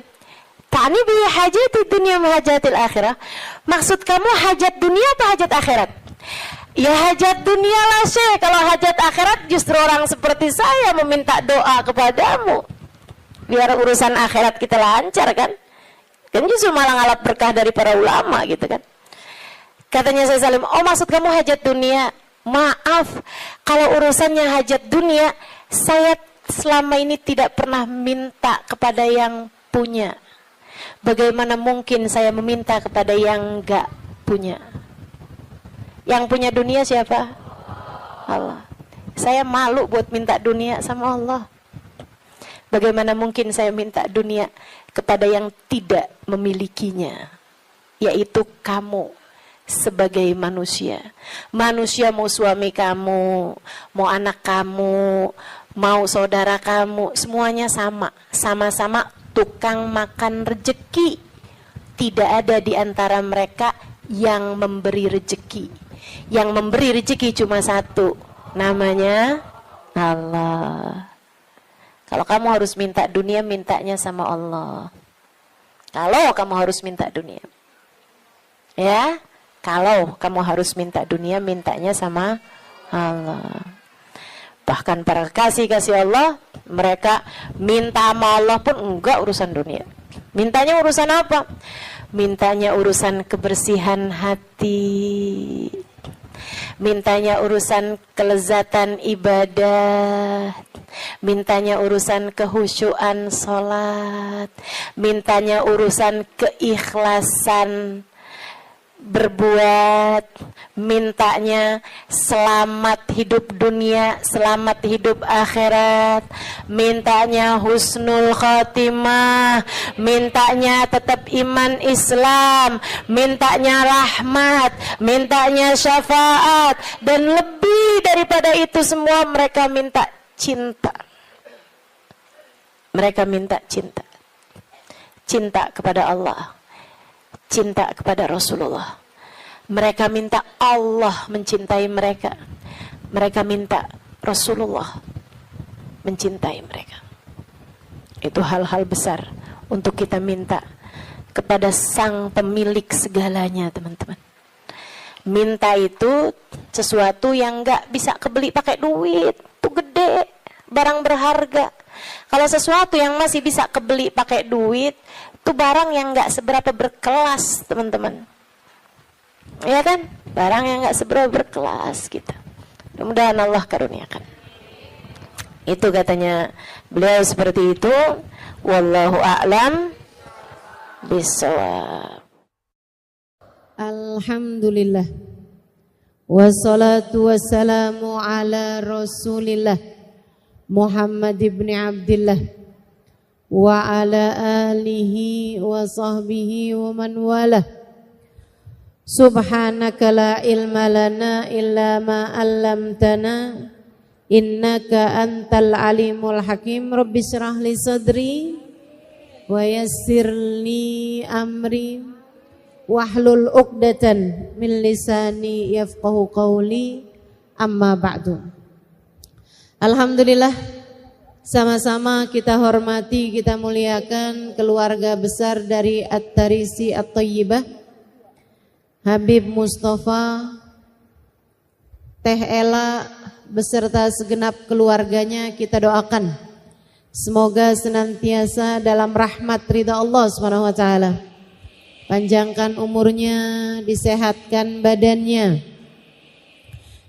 ta'ni bi hajati dunia hajatil akhirah. Maksud kamu hajat dunia apa hajat akhirat? Ya hajat dunia lah Syekh. Kalau hajat akhirat justru orang seperti saya meminta doa kepadamu, biar urusan akhirat kita lancar kan? Kan justru malah ngalap berkah dari para ulama gitu kan. Katanya Syekh Salim, oh maksud kamu hajat dunia? Maaf, kalau urusannya hajat dunia, saya selama ini tidak pernah minta kepada yang punya. Bagaimana mungkin saya meminta kepada yang enggak punya? Yang punya dunia siapa? Allah. Saya malu buat minta dunia sama Allah. Bagaimana mungkin saya minta dunia kepada yang tidak memilikinya, yaitu kamu sebagai manusia. Manusia mau suami kamu, mau anak kamu, mau saudara kamu, semuanya sama. Sama-sama tukang makan rejeki. Tidak ada di antara mereka yang memberi rejeki. Yang memberi rejeki cuma satu, namanya Allah. Kalau kamu harus minta dunia, mintanya sama Allah. Kalau kamu harus minta dunia, ya, kalau kamu harus minta dunia, mintanya sama Allah. Bahkan para kasih Allah, mereka minta sama Allah pun enggak urusan dunia. Mintanya urusan apa? Mintanya urusan kebersihan hati. Mintanya urusan kelezatan ibadah. Mintanya urusan kehusyuan sholat. Mintanya urusan keikhlasan berbuat. Mintanya selamat hidup dunia, selamat hidup akhirat. Mintanya husnul khatimah. Mintanya tetap iman Islam. Mintanya rahmat. Mintanya syafaat. Dan lebih daripada itu semua, mereka minta cinta. Mereka minta cinta. Cinta kepada Allah. Cinta kepada Rasulullah. Mereka minta Allah mencintai mereka. Mereka minta Rasulullah mencintai mereka. Itu hal-hal besar untuk kita minta kepada sang pemilik segalanya, teman-teman. Minta itu sesuatu yang gak bisa kebeli pakai duit. Itu gede, barang berharga. Kalau sesuatu yang masih bisa kebeli pakai duit, itu barang yang gak seberapa berkelas, teman-teman. Ya kan? Barang yang gak seberapa berkelas gitu. Mudah-mudahan Allah karuniakan. Itu katanya beliau seperti itu. Wallahu a'lam bishawab. Alhamdulillah. Wassalatu wassalamu ala Rasulillah Muhammad ibn Abdillah wa ala alihi wa sahbihi wa man walah. Subhanaka la ilma lana illa ma 'allamtana innaka antal alimul hakim. Rabbi shrah li sadri wa yassir li amri wahlul 'uqdatan min lisani yafqahu qawli. Amma ba'du. Alhamdulillah, sama-sama kita hormati, kita muliakan keluarga besar dari At-Tarisi At-Thayyibah, Habib Mustafa, Teh Ela beserta segenap keluarganya. Kita doakan semoga senantiasa dalam rahmat ridha Allah Subhanahu wa taala. Panjangkan umurnya, disehatkan badannya,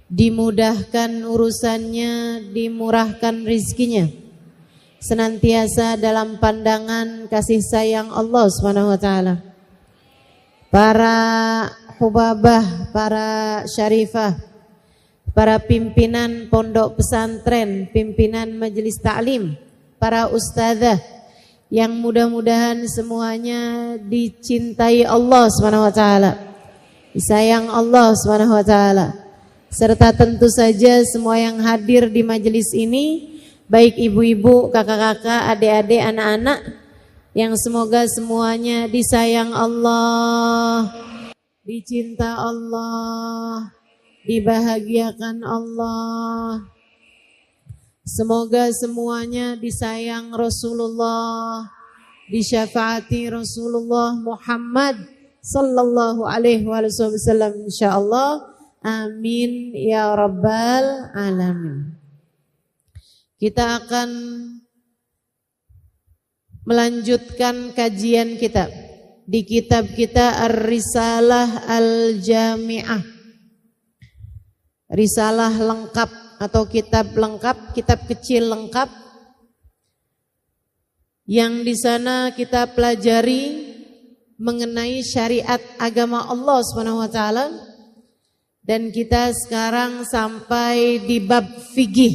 dimudahkan urusannya, dimurahkan rizkinya, senantiasa dalam pandangan kasih sayang Allah Subhanahu wa taala. Para hubabah, para syarifah, para pimpinan pondok pesantren, pimpinan majelis ta'lim, para ustadzah yang mudah-mudahan semuanya dicintai Allah Subhanahu wa taala, disayang Allah Subhanahu wa taala. Serta tentu saja semua yang hadir di majelis ini, baik ibu-ibu, kakak-kakak, adik-adik, anak-anak, yang semoga semuanya disayang Allah, dicinta Allah, dibahagiakan Allah. Semoga semuanya disayang Rasulullah, disyafaati Rasulullah Muhammad sallallahu alaihi wasallam insyaallah. Amin ya rabbal alamin. Kita akan melanjutkan kajian kita di kitab kita Ar-Risalah Al-Jami'ah. Risalah lengkap atau kitab lengkap, kitab kecil lengkap, yang di sana kita pelajari mengenai syariat agama Allah Subhanahu wa taala. Dan kita sekarang sampai di bab fikih,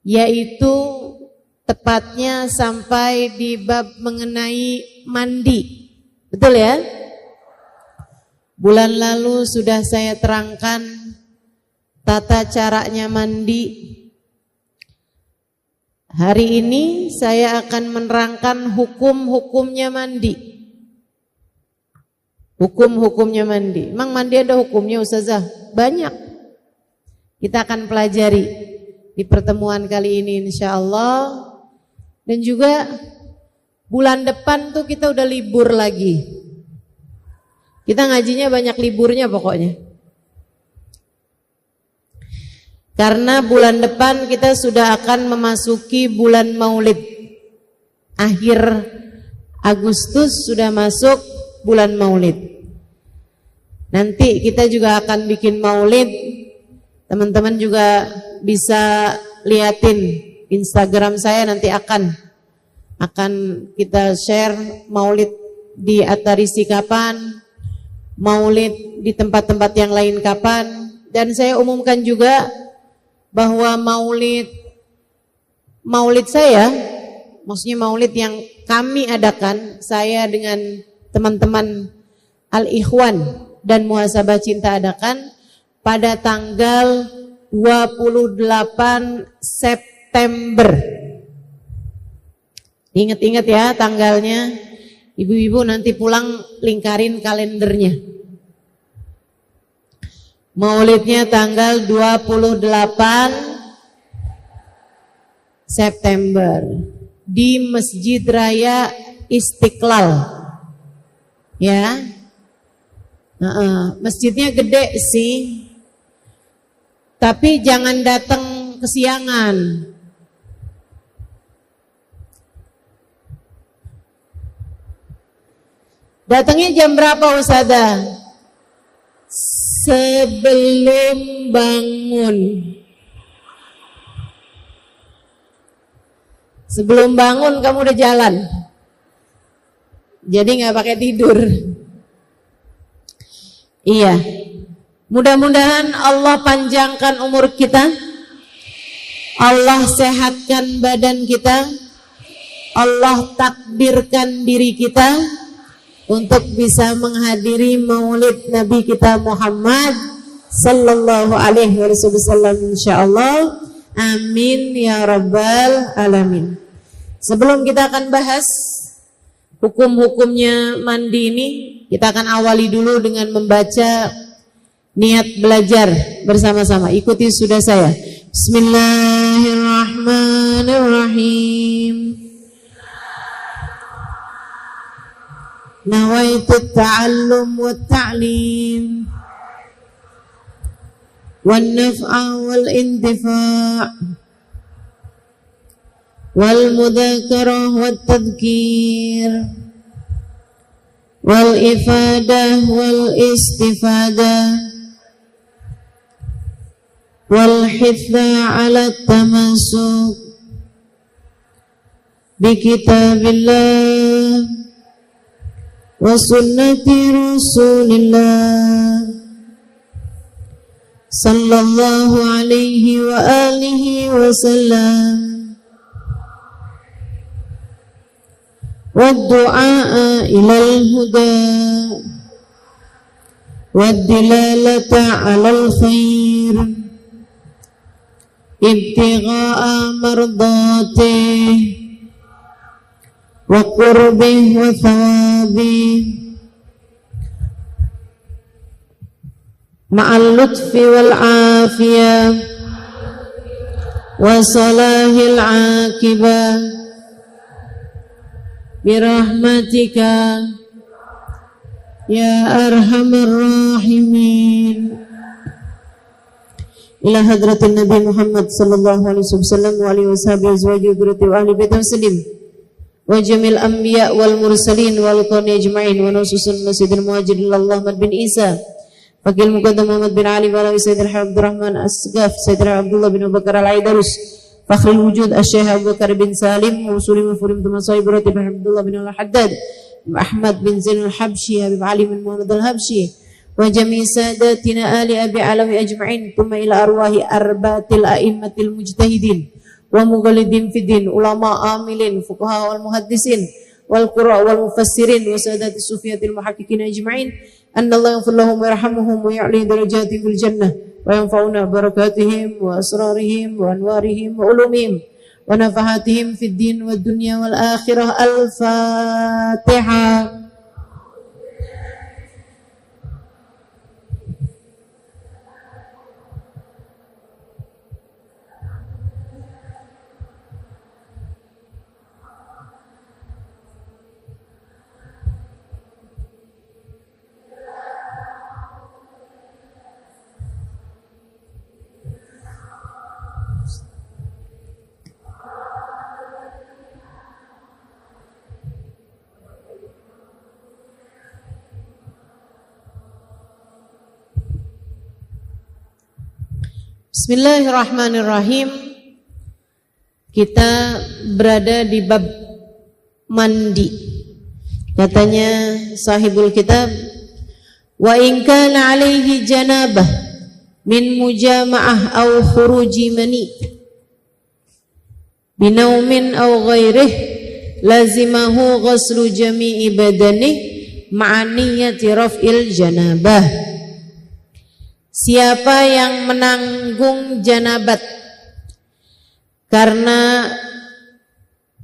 yaitu tepatnya sampai di bab mengenai mandi. Betul ya? Bulan lalu sudah saya terangkan tata caranya mandi. Hari ini saya akan menerangkan hukum-hukumnya mandi. Hukum-hukumnya mandi. Emang mandi ada hukumnya Ustazah? Banyak. Kita akan pelajari di pertemuan kali ini insyaallah. Dan juga bulan depan tuh kita udah libur lagi. Kita ngajinya banyak liburnya pokoknya. Karena bulan depan kita sudah akan memasuki bulan Maulid. Akhir Agustus sudah masuk bulan Maulid. Nanti kita juga akan bikin Maulid. Teman-teman juga bisa liatin Instagram saya, nanti akan kita share Maulid di At-Tarisi kapan, Maulid di tempat-tempat yang lain kapan. Dan saya umumkan juga bahwa Maulid saya, maksudnya Maulid yang kami adakan, saya dengan teman-teman Al-Ikhwan dan Muhasabah Cinta adakan pada tanggal 28 September. Ingat-ingat ya tanggalnya. Ibu-ibu nanti pulang lingkarin kalendernya. Maulidnya tanggal 28 September di Masjid Raya Istiqlal. Ya. Masjidnya gede sih, tapi jangan datang kesiangan. Datangnya jam berapa Ustazah? Sebelum bangun. Sebelum bangun kamu udah jalan. Jadi nggak pakai tidur. Iya. Mudah-mudahan Allah panjangkan umur kita. Allah sehatkan badan kita. Allah takdirkan diri kita untuk bisa menghadiri maulid Nabi kita Muhammad sallallahu alaihi wasallam insyaallah. Amin ya rabbal alamin. Sebelum kita akan bahas hukum-hukumnya mandi ini, kita akan awali dulu dengan membaca niat belajar bersama-sama. Ikuti sudah saya. Bismillahirrahmanirrahim. Nawaitu ta'allum wa ta'lim wan naf'a wal intifa' wal mudzakarah wat tadhkir wal ifadah wal istifadah wal hitha 'ala tamasuk bi kitabillah wa sunnati rasulillah sallallahu alaihi wa alihi wa sallam wa du'a ilal huda wa dilalata alal khair ibtigha'a mardatih wa qurbih wa thawabih ma'al lutfi wal afiyah wa salahil aqibah birahmatika ya arhamar rahimin. Ila hadratin Nabi Muhammad sallallahu alaihi wasallam wa alihi washabihi azwaji dzurriyyati wa ahli baiti muslim wa jamil anbiya wal mursalin wal qawmi ajma'in wa nususun nasidil muhajirin Muhammad bin Isa Wakil Muqaddam Muhammad bin Ali Balawi Sayyidina Abdurrahman Asgaf Sayyidina Abdullah bin Abu Bakar Al-Aidarus Fakhrul Wujud Asy-Syaikh Abu Bakar bin Salim Musulim Mufurim Tumasai Berati bin Abdullah bin Al-Haddad Ahmad bin Zain Al-Habsyi Habib Ali bin Muhammad Al-Habsyi wa jami' sadatina ali Abi Alawi ajma'in thumma ila arwahi arbatil a'immatil mujtahidin wa mughalidin fiddin ulama amilin fuqaha wal muhaddisin wal qurra wal mufassirin wa sadati sufiyatil muhaqqiqin ajma'in anna Allah yaghfir lahum wa yarhamuhum wa ya'li darajatihim fil jannah wa yanfa'una barakatihim wa asrarihim wa anwarihim wa ulumihim wa nafahatihim fid din wad dunya wal akhirah. Al-Fatihah. Bismillahirrahmanirrahim. Kita berada di bab mandi. Katanya sahibul kitab, wa in kana alaihi janabah min mujama'ah aw khuruji mani binaumin aw ghairih lazimahu ghuslu jami'i badanih ma'aniyati raf'il janabah. Siapa yang menanggung janabat karena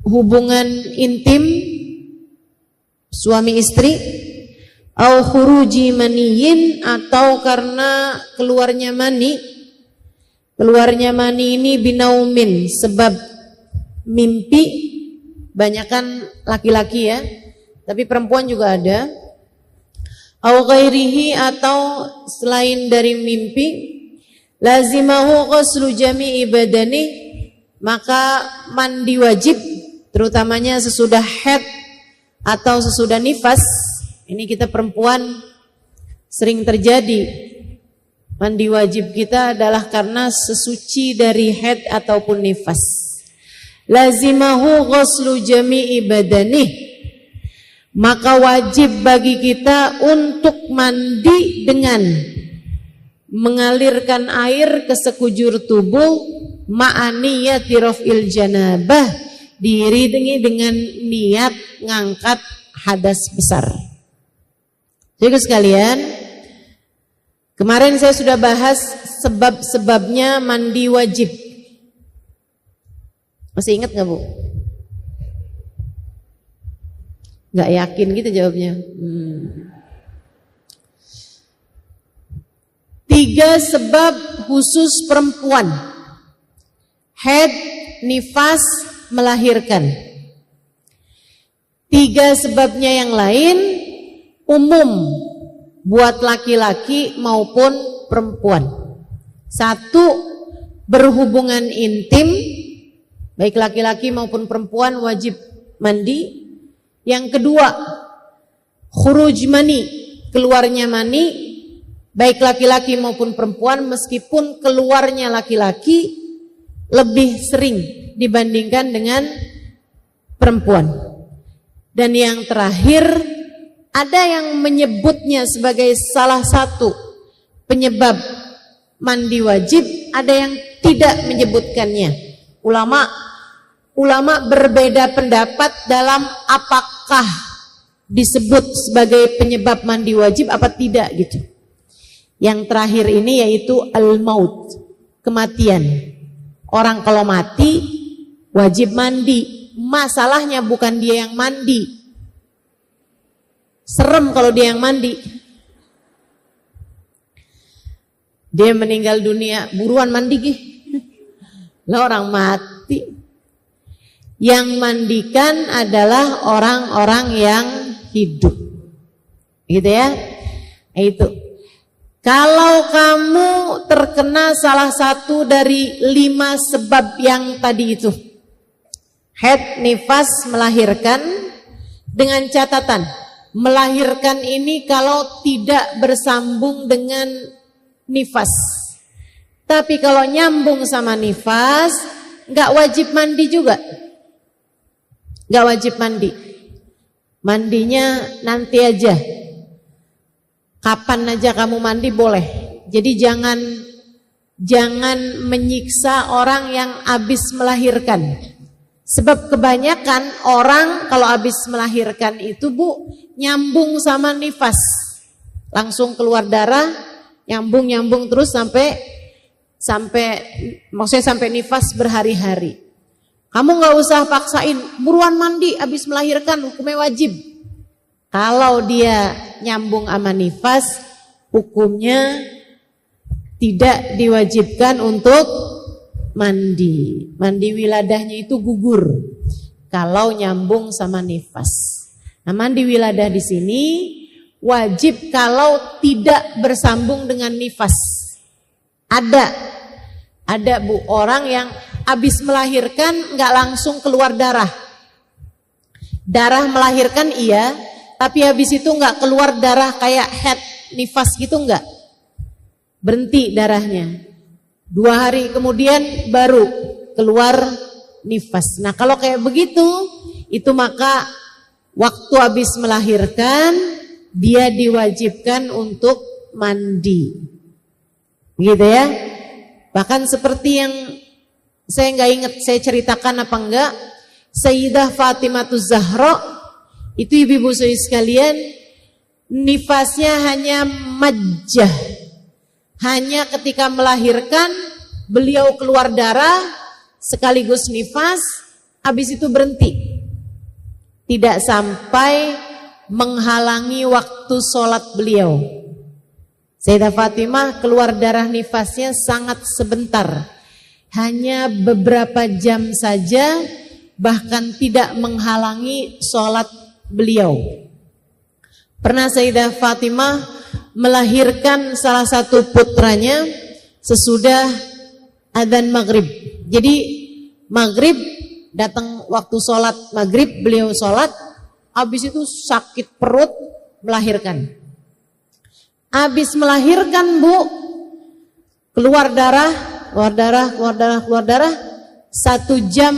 hubungan intim suami istri, au khuruji maniyin, atau karena keluarnya mani. Keluarnya mani ini binaumin, sebab mimpi, banyakan laki-laki ya, tapi perempuan juga ada. Au ghairihi, atau selain dari mimpi, lazimahu ghuslu jami'i badani, maka mandi wajib, terutamanya sesudah haid atau sesudah nifas. Ini kita perempuan sering terjadi. Mandi wajib kita adalah karena sesuci dari haid ataupun nifas. Lazimahu ghuslu jami'i badani, maka wajib bagi kita untuk mandi dengan mengalirkan air ke sekujur tubuh, ma'aniyati raf'il janabah, diiringi dengan niat ngangkat hadas besar. Jadi sekalian, Kemarin saya sudah bahas sebab-sebabnya mandi wajib. Masih ingat nggak Bu? Nggak yakin gitu jawabnya. 3 sebab khusus perempuan. Haid, nifas, melahirkan. 3 sebabnya yang lain umum buat laki-laki maupun perempuan. 1, berhubungan intim, baik laki-laki maupun perempuan wajib mandi. Yang kedua, khuruj mani, keluarnya mani, baik laki-laki maupun perempuan, meskipun keluarnya laki-laki lebih sering dibandingkan dengan perempuan. Dan yang terakhir, ada yang menyebutnya sebagai salah satu penyebab mandi wajib, ada yang tidak menyebutkannya. Ulama berbeda pendapat dalam apakah disebut sebagai penyebab mandi wajib apa tidak gitu. Yang terakhir ini yaitu al-maut, kematian. Orang kalau mati wajib mandi. Masalahnya bukan dia yang mandi. Serem kalau dia yang mandi. Dia meninggal dunia, buruan mandi gih. Lah orang mati. Yang mandikan adalah orang-orang yang hidup. Gitu ya. Itu. Kalau kamu terkena salah satu dari 5 sebab yang tadi itu, haid, nifas, melahirkan, dengan catatan melahirkan ini kalau tidak bersambung dengan nifas. Tapi kalau nyambung sama nifas, nggak wajib mandi juga, nggak wajib mandi. Mandinya nanti aja. Kapan aja kamu mandi boleh. Jadi jangan menyiksa orang yang habis melahirkan. Sebab kebanyakan orang kalau habis melahirkan itu Bu, nyambung sama nifas. Langsung keluar darah, nyambung terus sampai maksudnya sampai nifas berhari-hari. Kamu nggak usah paksain, buruan mandi habis melahirkan, hukumnya wajib. Kalau dia nyambung sama nifas, hukumnya tidak diwajibkan untuk mandi. Mandi wiladahnya itu gugur kalau nyambung sama nifas. Nah, mandi wiladah di sini wajib kalau tidak bersambung dengan nifas. Ada Bu, orang yang habis melahirkan nggak langsung keluar darah. Darah melahirkan iya, tapi habis itu nggak keluar darah kayak haid, nifas gitu nggak. Berhenti darahnya. 2 hari kemudian baru keluar nifas. Nah kalau kayak begitu, itu maka waktu habis melahirkan dia diwajibkan untuk mandi. Begitu ya. Bahkan seperti yang saya nggak ingat saya ceritakan apa enggak, Sayyidah Fatimah Zahra itu ibu-ibu sekalian, nifasnya hanya majjah. Hanya ketika melahirkan beliau keluar darah sekaligus nifas, habis itu berhenti. Tidak sampai menghalangi waktu sholat beliau. Sayyidah Fatimah keluar darah nifasnya sangat sebentar. Hanya beberapa jam saja, bahkan tidak menghalangi sholat beliau. Pernah Sayyidah Fatimah melahirkan salah satu putranya sesudah adzan maghrib. Jadi maghrib, datang waktu sholat maghrib, beliau sholat, habis itu sakit perut, melahirkan. Habis melahirkan Bu, keluar darah, 1 jam